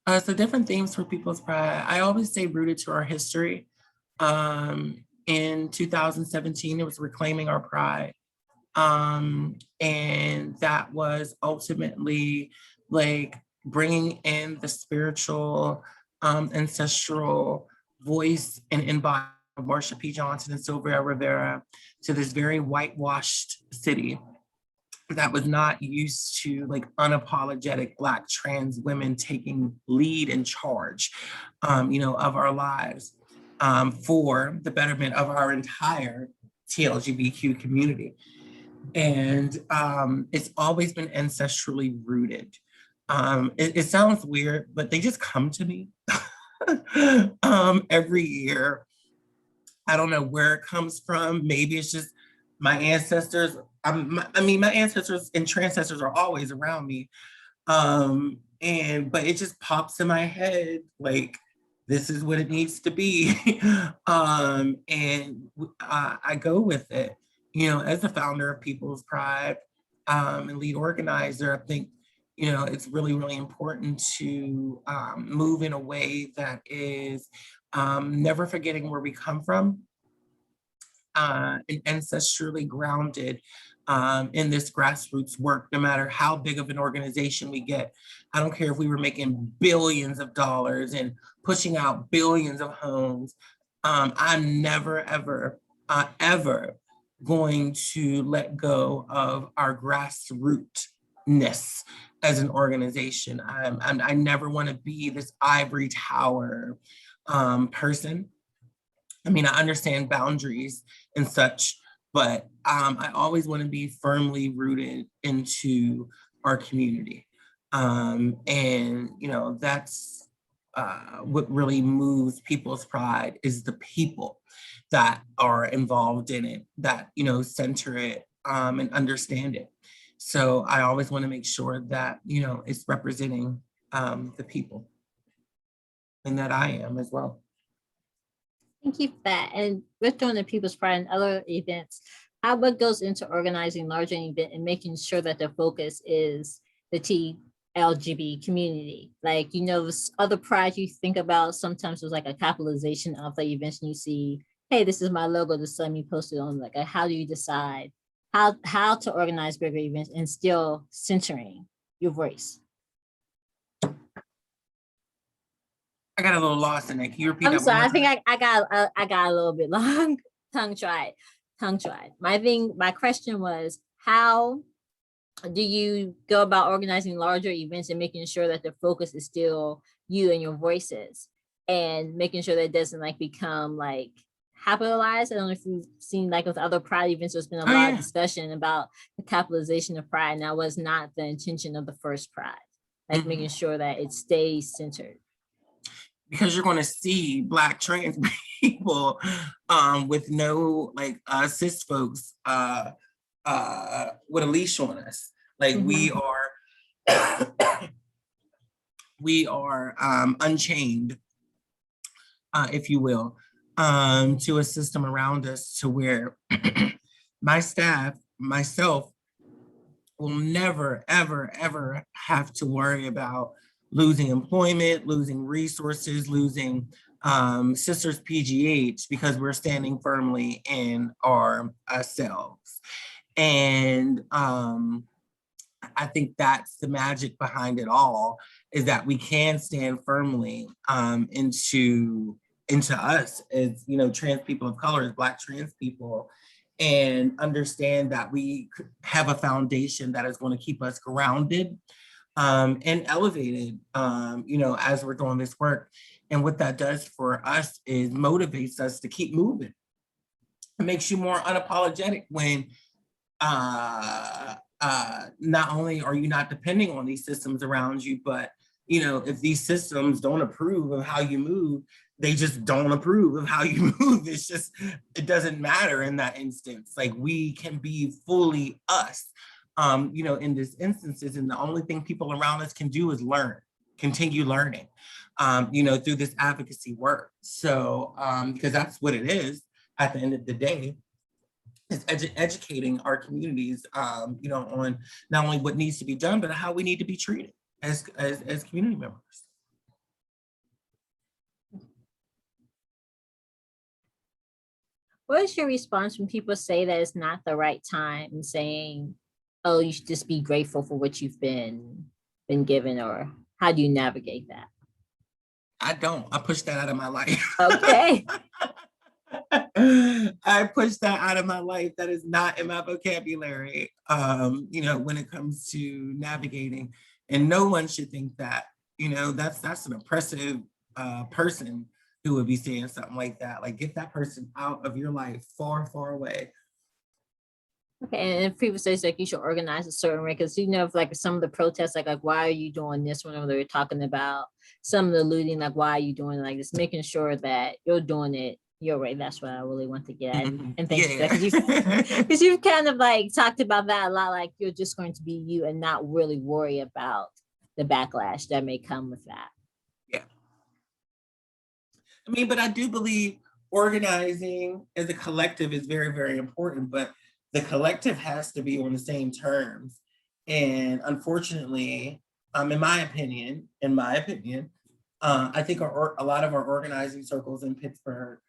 So different themes for People's Pride. I always say rooted to our history. In 2017, it was reclaiming our pride. And that was ultimately like bringing in the spiritual, ancestral voice and embodiment of Marsha P. Johnson and Sylvia Rivera to this very whitewashed city that was not used to like unapologetic Black trans women taking lead and charge, you know, of our lives for the betterment of our entire TLGBTQ community. And it's always been ancestrally rooted. It sounds weird, but they just come to me every year. I don't know where it comes from. Maybe it's just my ancestors. I mean, my ancestors and transcestors are always around me. But it just pops in my head like, this is what it needs to be. I go with it. You know, as the founder of People's Pride and lead organizer, I think, you know, it's really, really important to move in a way that is never forgetting where we come from and ancestrally grounded in this grassroots work, no matter how big of an organization we get. I don't care if we were making billions of dollars and pushing out billions of homes. I'm never, ever, ever going to let go of our grassrootness as an organization. I never want to be this ivory tower person. I mean, I understand boundaries and such, but I always want to be firmly rooted into our community. And, you know, that's what really moves People's Pride is the people that are involved in it, that, you know, center it and understand it. So I always want to make sure that, you know, it's representing the people and that I am as well. Thank you for that. And with doing the People's Pride and other events, what goes into organizing larger event and making sure that the focus is the TLGB community? Like, you know, other pride you think about sometimes was like a capitalization of the events, and you see, hey, this is my logo, this let me post it on. Like, how do you decide how to organize bigger events and still centering your voice? I got a little lost in it. Can you repeat that? I'm sorry. I think I got a little bit long, tongue tried. My question was, how do you go about organizing larger events and making sure that the focus is still you and your voices, and making sure that it doesn't like become like capitalized? I don't know if you've seen like with other Pride events, there's been a Oh lot of yeah. discussion about the capitalization of Pride, and that was not the intention of the first Pride. Like making sure that it stays centered. Because you're going to see Black trans people with no like cis folks with a leash on us. Like we are we are unchained, if you will, to a system around us, to where my staff, myself, will never, ever, ever have to worry about losing employment, losing resources, losing sisters PGH, because we're standing firmly in ourselves. And I think that's the magic behind it all, is that we can stand firmly into us as, you know, trans people of color, as Black trans people, and understand that we have a foundation that is going to keep us grounded and elevated, you know, as we're doing this work. And what that does for us is motivates us to keep moving. It makes you more unapologetic when not only are you not depending on these systems around you, but, you know, if these systems don't approve of how you move, they just don't approve of how you move. It's just, it doesn't matter in that instance. Like, we can be fully us, you know, in this instances. And the only thing people around us can do is learn, continue learning, you know, through this advocacy work. So, because that's what it is at the end of the day, is educating our communities, you know, on not only what needs to be done, but how we need to be treated as community members. What is your response when people say that it's not the right time, and saying, oh, you should just be grateful for what you've been given, or how do you navigate that? I don't. I push that out of my life. Okay. I push that out of my life. That is not in my vocabulary, you know, when it comes to navigating. And no one should think that, you know, that's an oppressive person who would be saying something like that. Like, get that person out of your life, far, far away. Okay, and people say like you should organize a certain way, because you know, if like some of the protests, like why are you doing this? Whenever they were talking about some of the looting, like why are you doing it like this? Making sure that you're doing it your way. That's what I really want to get at. And thank you for that, because you've kind of like talked about that a lot. Like, you're just going to be you and not really worry about the backlash that may come with that. Yeah. I mean, but I do believe organizing as a collective is very, very important, but the collective has to be on the same terms. And unfortunately, in my opinion, I think a lot of our organizing circles in Pittsburgh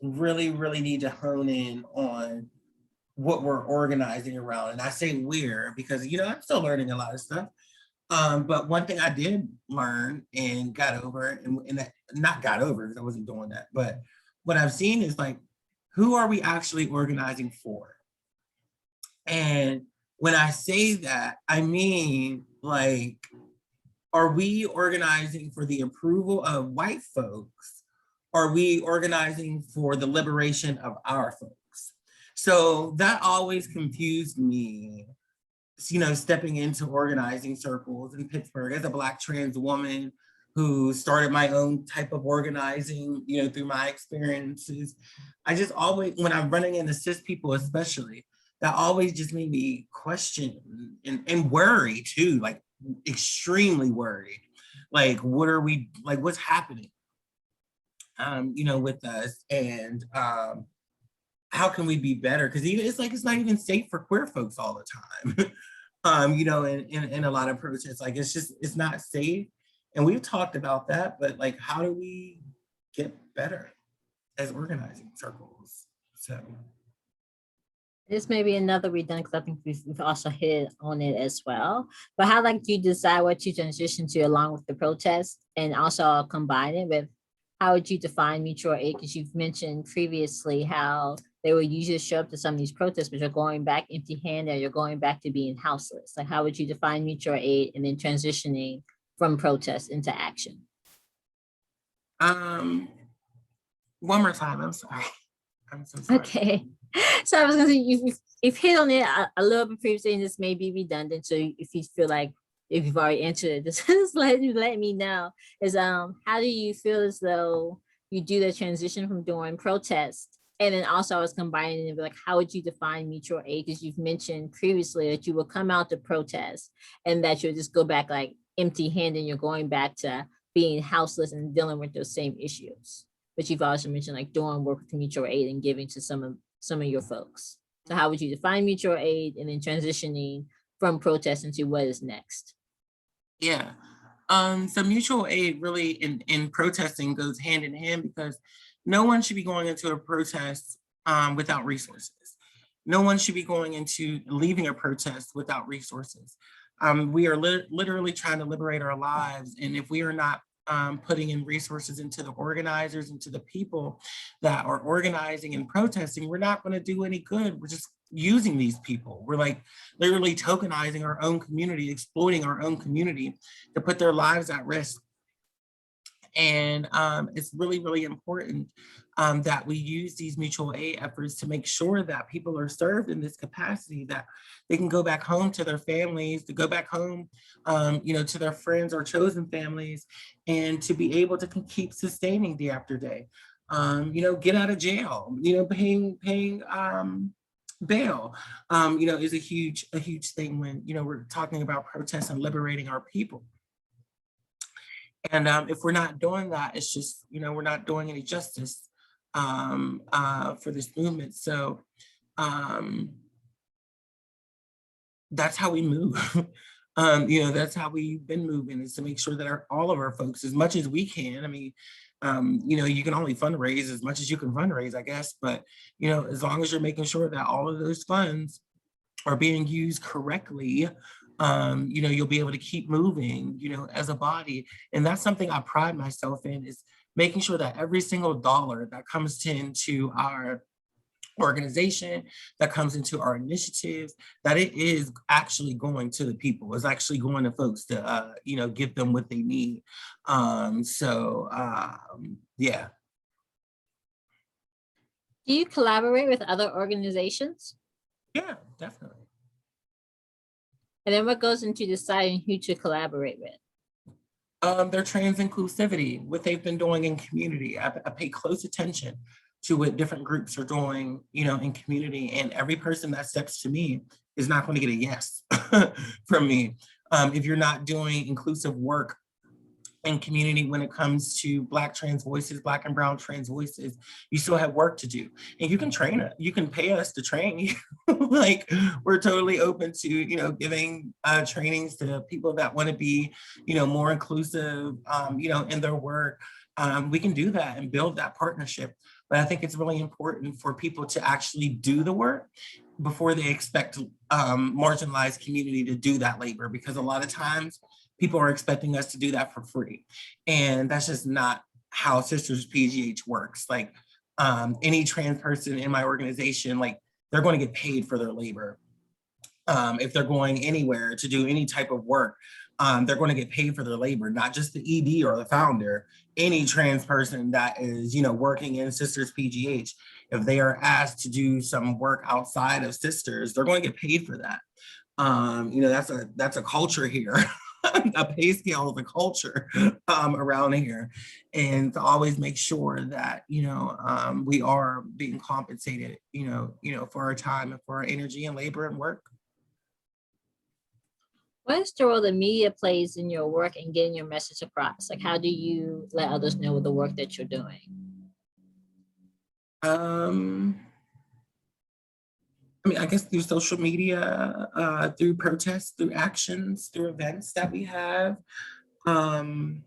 really, really need to hone in on what we're organizing around. And I say we're because, you know, I'm still learning a lot of stuff. But one thing I did learn and got over, and not got over because I wasn't doing that, but what I've seen is like, who are we actually organizing for? And when I say that, I mean, like, are we organizing for the approval of white folks? Are we organizing for the liberation of our folks? So that always confused me, you know, stepping into organizing circles in Pittsburgh as a Black trans woman who started my own type of organizing, you know, through my experiences. I just always, when I'm running into cis people especially, that always just made me question and worry too, like extremely worried. Like, what are we, like, what's happening, you know, with us? And how can we be better? Because even it's like, it's not even safe for queer folks all the time. You know, in a lot of protests, like, it's not safe. And we've talked about that, but like, how do we get better as organizing circles? So this may be another redundant, because I think we've also hit on it as well. But how like do you decide what you transition to along with the protest, and also combine it with how would you define mutual aid? Because you've mentioned previously how they will usually show up to some of these protests, but you're going back empty-handed, you're going back to being houseless. Like, how would you define mutual aid and then transitioning from protest into action? One more time, I'm sorry. I'm so sorry. Okay. So I was gonna say, you've hit on it a little bit previously, and this may be redundant. So if you feel like if you've already answered it, just let me know. Is how do you feel as though you do the transition from doing protest? And then also I was combining it with like, how would you define mutual aid? Because you've mentioned previously that you will come out to protest and that you'll just go back like empty-handed, you're going back to being houseless and dealing with those same issues. But you've also mentioned like doing work with mutual aid and giving to some of your folks. So how would you define mutual aid and then transitioning from protest into what is next? Yeah. So mutual aid really in protesting goes hand in hand because no one should be going into a protest without resources. No one should be going into leaving a protest without resources. We are literally trying to liberate our lives. And if we are not putting in resources into the organizers, into the people that are organizing and protesting, we're not going to do any good. We're just using these people. We're like literally tokenizing our own community, exploiting our own community to put their lives at risk. And it's really, really important that we use these mutual aid efforts to make sure that people are served in this capacity, that they can go back home to their families, to go back home, to their friends or chosen families, and to be able to keep sustaining day after day. Get out of jail, paying bail, is a huge thing when, we're talking about protests and liberating our people. And if we're not doing that, it's just, we're not doing any justice for this movement. So that's how we move. That's how we've been moving, is to make sure that all of our folks, as much as we can, I mean, you can only fundraise as much as you can fundraise, I guess. But, as long as you're making sure that all of those funds are being used correctly, you'll be able to keep moving, as a body. And that's something I pride myself in, is making sure that every single dollar that comes into our organization, that comes into our initiatives, that it is actually going to the people, it's actually going to folks to, give them what they need. Yeah. Do you collaborate with other organizations? Yeah, definitely. And then what goes into deciding who to collaborate with? Their trans inclusivity, what they've been doing in community. I pay close attention to what different groups are doing, in community. And every person that steps to me is not going to get a yes from me. If you're not doing inclusive work in community when it comes to Black trans voices, Black and brown trans voices, you still have work to do. And you can train it. You can pay us to train you. Like, we're totally open to, giving trainings to people that want to be, more inclusive, in their work. We can do that and build that partnership. But I think it's really important for people to actually do the work before they expect marginalized community to do that labor, because a lot of times people are expecting us to do that for free. And that's just not how Sisters PGH works. Like, any trans person in my organization, like, they're going to get paid for their labor. If they're going anywhere to do any type of work, they're going to get paid for their labor, not just the ED or the founder. Any trans person that is, working in Sisters PGH, if they are asked to do some work outside of Sisters, they're going to get paid for that. That's a culture here. A pay scale of a culture around here, and to always make sure that we are being compensated, for our time and for our energy and labor and work. What is the role that media plays in your work and getting your message across? Like, how do you let others know the work that you're doing? I guess through social media, through protests, through actions, through events that we have, through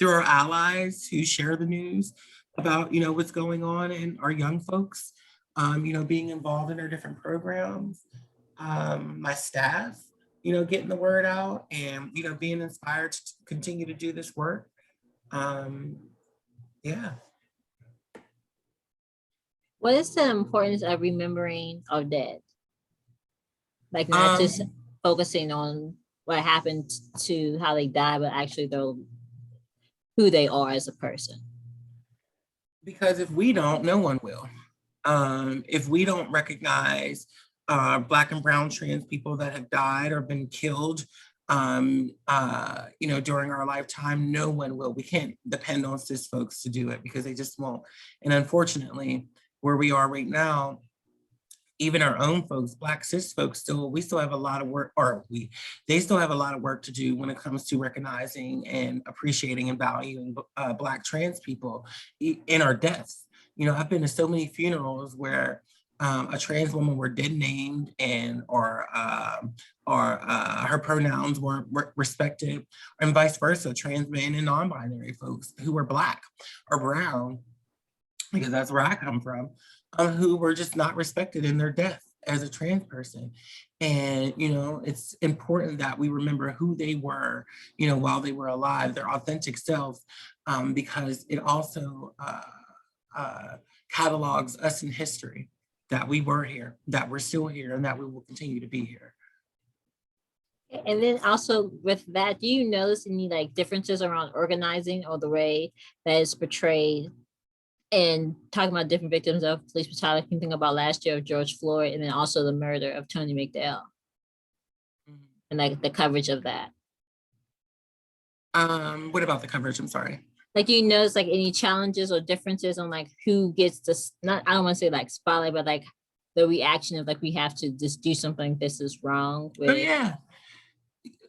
our allies who share the news about, what's going on, and our young folks, being involved in our different programs, my staff, getting the word out, and, being inspired to continue to do this work. Yeah. What is the importance of remembering our dead? Like not just Um, focusing on what happened to how they died, but actually though who they are as a person. because if we don't, no one will. If we don't recognize Black and brown trans people that have died or been killed, during our lifetime, no one will. We can't depend on cis folks to do it because they just won't. And unfortunately, where we are right now, even our own folks, Black cis folks, we still have a lot of work, they still have a lot of work to do when it comes to recognizing and appreciating and valuing Black trans people in our deaths. I've been to so many funerals where a trans woman were dead named or her pronouns weren't respected, and vice versa, trans men and non-binary folks who were Black or brown, because that's where I come from, who were just not respected in their death as a trans person. And, it's important that we remember who they were, while they were alive, their authentic selves, because it also catalogs us in history that we were here, that we're still here, and that we will continue to be here. And then also with that, do you notice any like differences around organizing or the way that is portrayed and talking about different victims of police brutality? You think about last year of George Floyd and then also the murder of Tony McDaniel and like the coverage of that. What about the coverage? I'm sorry. Like, you notice like any challenges or differences on like who gets this, not, I don't want to say like spotlight, but like the reaction of like, we have to just do something, this is wrong with. Oh yeah.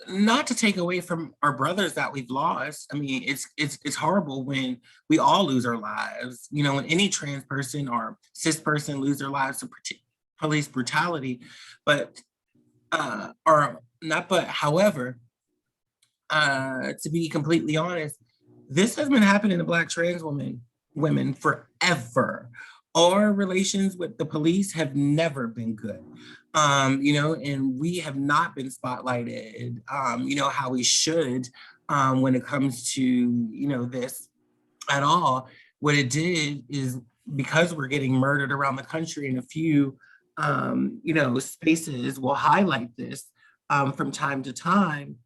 Not to take away from our brothers that we've lost. I mean, it's horrible when we all lose our lives. When any trans person or cis person lose their lives to police brutality, but or not. But however, to be completely honest, this has been happening to Black trans women forever. Our relations with the police have never been good. And we have not been spotlighted, how we should, when it comes to, this at all. What it did is, because we're getting murdered around the country, in a few, spaces will highlight this from time to time.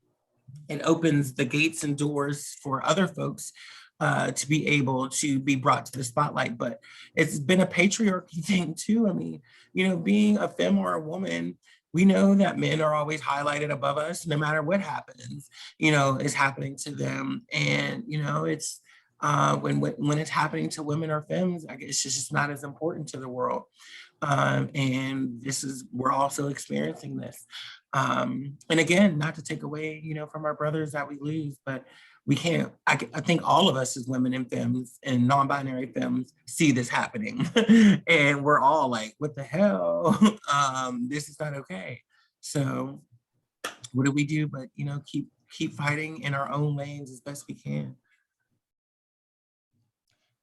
It opens the gates and doors for other folks to be able to be brought to the spotlight. But it's been a patriarchy thing too. I mean, being a femme or a woman, we know that men are always highlighted above us, no matter what happens, is happening to them. And, it's when it's happening to women or femmes, I guess it's just not as important to the world. And we're also experiencing this. And again, not to take away, from our brothers that we lose, but we can't, I think all of us as women and femmes and non-binary femmes see this happening. And we're all like, what the hell? This is not okay. So what do we do but, keep fighting in our own lanes as best we can.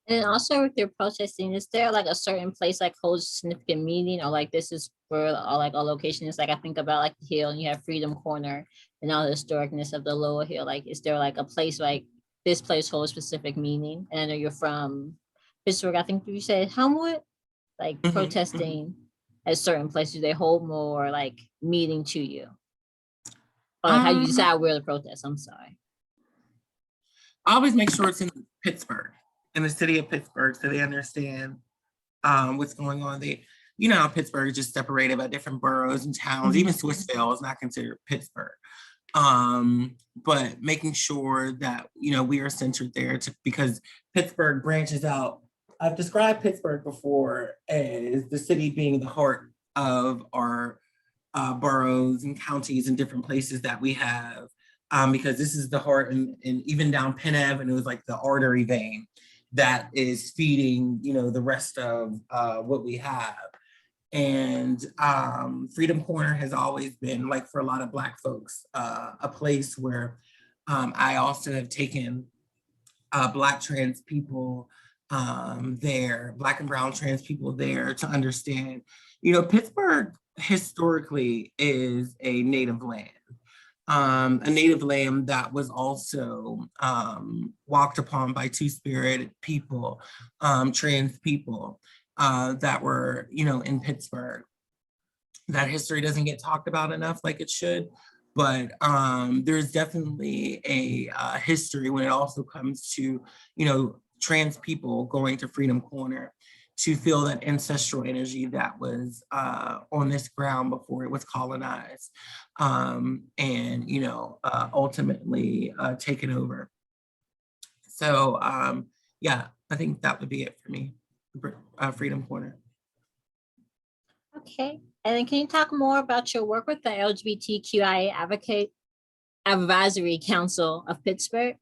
And also with your protesting, is there like a certain place like holds significant meaning, or like this is where or like a location is? Like I think about like the Hill, and you have Freedom Corner and all the historicness of the Lower Hill. Like, is there like a place like this place holds specific meaning? And I know you're from Pittsburgh. I think you said Homewood, like protesting at certain places, they hold more like meaning to you. Or like how you decide where to protest. I'm sorry. I always make sure it's in Pittsburgh, in the city of Pittsburgh, so they understand what's going on. How Pittsburgh is just separated by different boroughs and towns. Even Swissvale is not considered Pittsburgh. But making sure that, we are centered there because Pittsburgh branches out. I've described Pittsburgh before as the city being the heart of our boroughs and counties and different places that we have. Because this is the heart, and even down Penn Avenue, it was like the artery vein that is feeding, the rest of what we have. And Freedom Corner has always been, like for a lot of Black folks, a place where I also have taken Black trans people there, Black and brown trans people there, to understand, Pittsburgh historically is a native land. A native land that was also walked upon by two-spirited people, trans people. that were, in Pittsburgh. That history doesn't get talked about enough like it should, but there's definitely a history when it also comes to, trans people going to Freedom Corner to feel that ancestral energy that was on this ground before it was colonized, and ultimately taken over. So yeah, I think that would be it for me, Freedom Corner. Okay, and then can you talk more about your work with the LGBTQIA Advisory Council of Pittsburgh?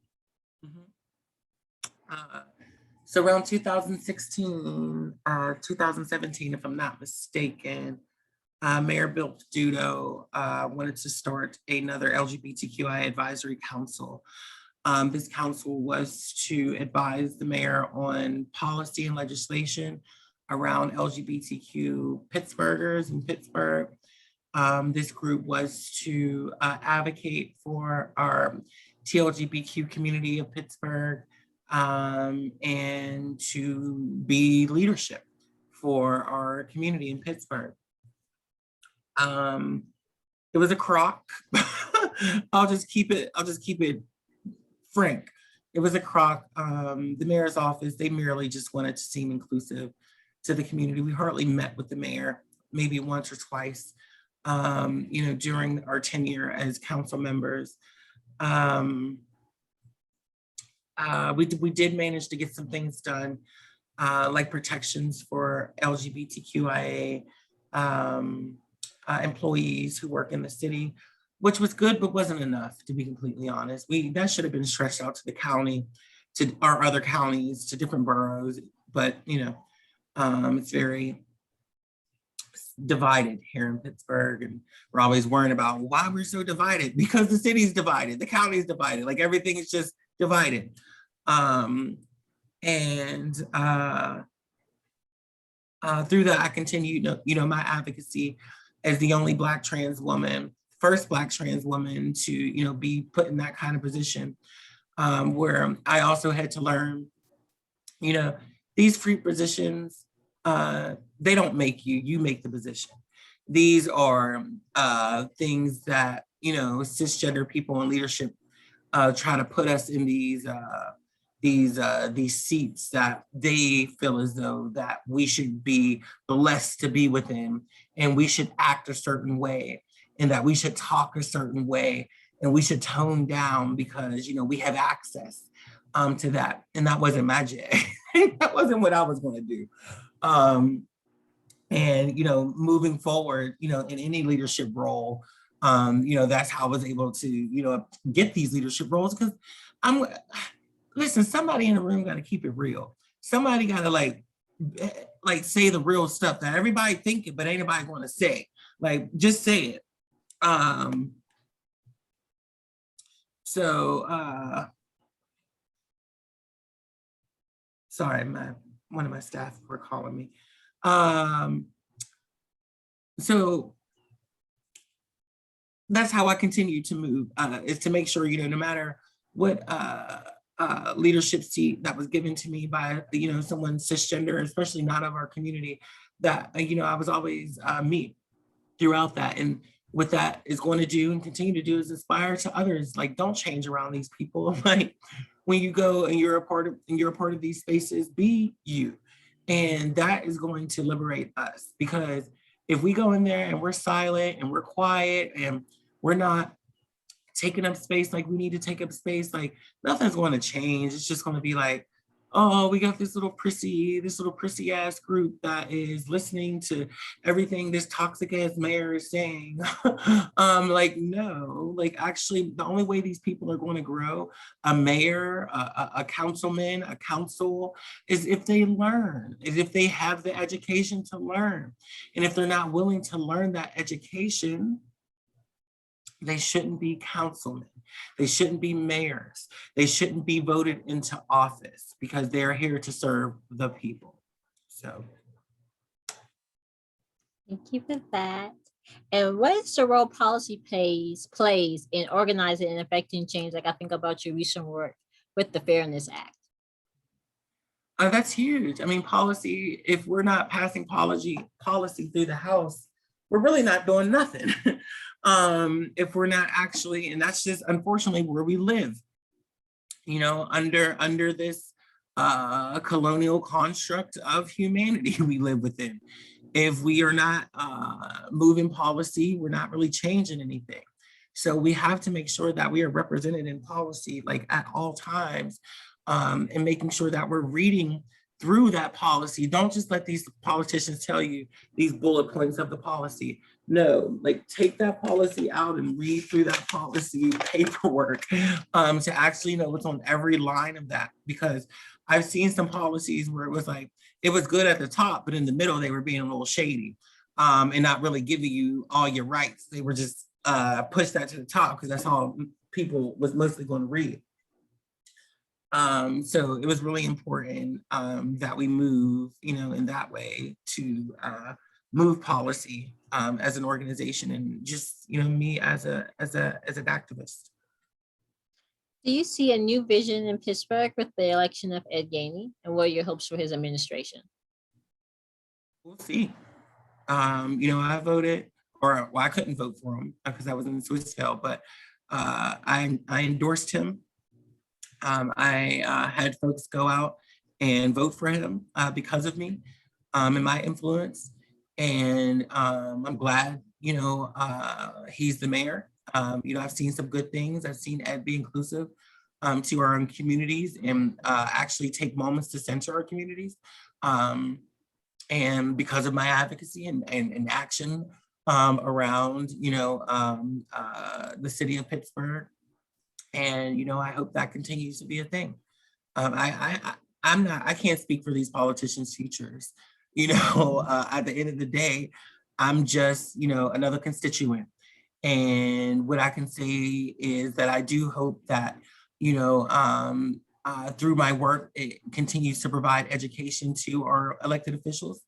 So around 2016, 2017, if I'm not mistaken, Mayor Bill Peduto wanted to start another LGBTQI advisory council. This council was to advise the mayor on policy and legislation around LGBTQ Pittsburghers in Pittsburgh. This group was to advocate for our TLGBTQ community of Pittsburgh, and to be leadership for our community in Pittsburgh. It was a crock. I'll just keep it frank. It was a crock. The mayor's office, they merely just wanted to seem inclusive to the community. We hardly met with the mayor, maybe once or twice, during our tenure as council members. We did manage to get some things done, like protections for LGBTQIA employees who work in the city, which was good, but wasn't enough, to be completely honest. That should have been stretched out to the county, to our other counties, to different boroughs, but it's very divided here in Pittsburgh, and we're always worrying about why we're so divided, because the city's divided, the county's divided, like everything is just divided. Through that, I continued, my advocacy as the only Black trans woman, first Black trans woman to, be put in that kind of position, where I also had to learn, these free positions, they don't make you, you make the position. These are things that, cisgender people in leadership try to put us in these seats that they feel as though that we should be blessed to be within, and we should act a certain way, and that we should talk a certain way, and we should tone down because, we have access to that. And that wasn't magic. That wasn't what I was going to do. And, moving forward, in any leadership role, that's how I was able to, get these leadership roles, because listen, somebody in the room got to keep it real. Somebody got to like say the real stuff that everybody thinking, but ain't nobody going to say. Like, just say it. Sorry, one of my staff were calling me. So that's how I continue to move, is to make sure, no matter what leadership seat that was given to me by, someone cisgender, especially not of our community, that, I was always me throughout that. And what that is going to do and continue to do is inspire to others. Like, don't change around these people. Like, when you go and you're a part of these spaces, be you. And that is going to liberate us, because if we go in there and we're silent and we're quiet and we're not taking up space like we need to take up space, like, nothing's going to change. It's just going to be like, oh, we got this little prissy ass group that is listening to everything this toxic ass mayor is saying. Like, no, like, actually, the only way these people are going to grow, a mayor, a councilman, a council, is if they learn, is if they have the education to learn. And if they're not willing to learn that education, they shouldn't be councilmen. They shouldn't be mayors. They shouldn't be voted into office, because they're here to serve the people. So. Thank you for that. And what is the role policy plays in organizing and affecting change? Like, I think about your recent work with the Fairness Act. That's huge. I mean, policy, if we're not passing policy through the House, we're really not doing nothing. If we're not actually, and that's just unfortunately where we live, you know, under this colonial construct of humanity we live within. If we are not moving policy, we're not really changing anything. So we have to make sure that we are represented in policy like at all times, and making sure that we're reading through that policy. Don't just let these politicians tell you these bullet points of the policy. No, like take that policy out and read through that policy paperwork to actually know what's on every line of that. Because I've seen some policies where it was like, it was good at the top, but in the middle, they were being a little shady and not really giving you all your rights. They were just push that to the top because that's all people was mostly going to read. So it was really important that we move, you know, in that way to move policy as an organization, and just, you know, me as an activist. Do you see a new vision in Pittsburgh with the election of Ed Gainey, and what are your hopes for his administration? We'll see. You know, I voted, or well, I couldn't vote for him because I was in Swissvale, but I endorsed him. I had folks go out and vote for him because of me and my influence. And I'm glad, you know, he's the mayor. You know, I've seen some good things. I've seen Ed be inclusive to our own communities and actually take moments to center our communities. And because of my advocacy and action around, you know, the city of Pittsburgh. And, you know, I hope that continues to be a thing. I can't speak for these politicians' futures. You know, at the end of the day, I'm just, you know, another constituent. And what I can say is that I do hope that, you know, through my work, it continues to provide education to our elected officials,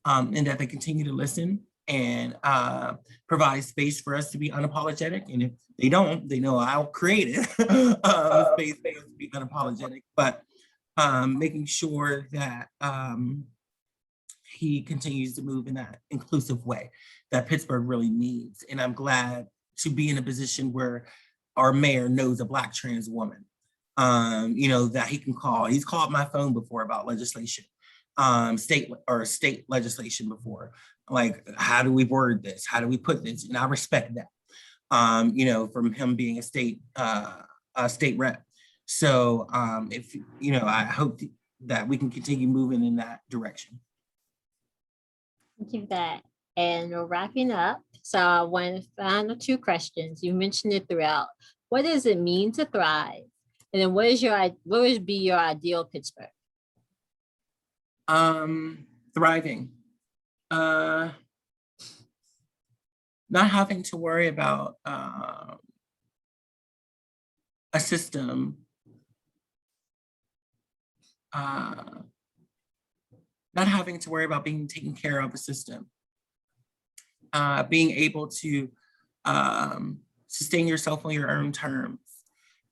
and that they continue to listen and provide space for us to be unapologetic. And if they don't, they know I'll create it, space for us to be unapologetic, but making sure that he continues to move in that inclusive way that Pittsburgh really needs. And I'm glad to be in a position where our mayor knows a Black trans woman, you know, that he can call. He's called my phone before about legislation, state legislation before. Like, how do we word this? How do we put this? And I respect that, you know, from him being a state rep. So if, you know, I hope that we can continue moving in that direction. Thank you for that. And we're wrapping up. So one final two questions. You mentioned it throughout. What does it mean to thrive? And then what would be your ideal Pittsburgh? Thriving. Not having to worry about a system, not having to worry about being taken care of a system, being able to sustain yourself on your own terms,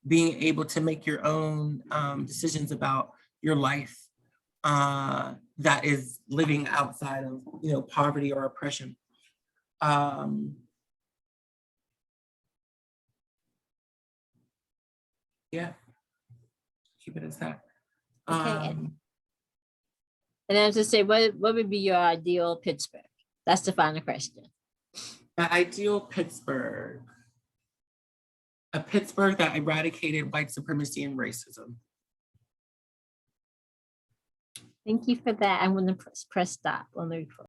being able to make your own decisions about your life, that is living outside of, you know, poverty or oppression. Yeah, keep it as that. Okay. And then to say, what would be your ideal Pittsburgh? That's the final question. My ideal Pittsburgh, a Pittsburgh that eradicated white supremacy and racism. Thank you for that. I'm going to press stop on the record.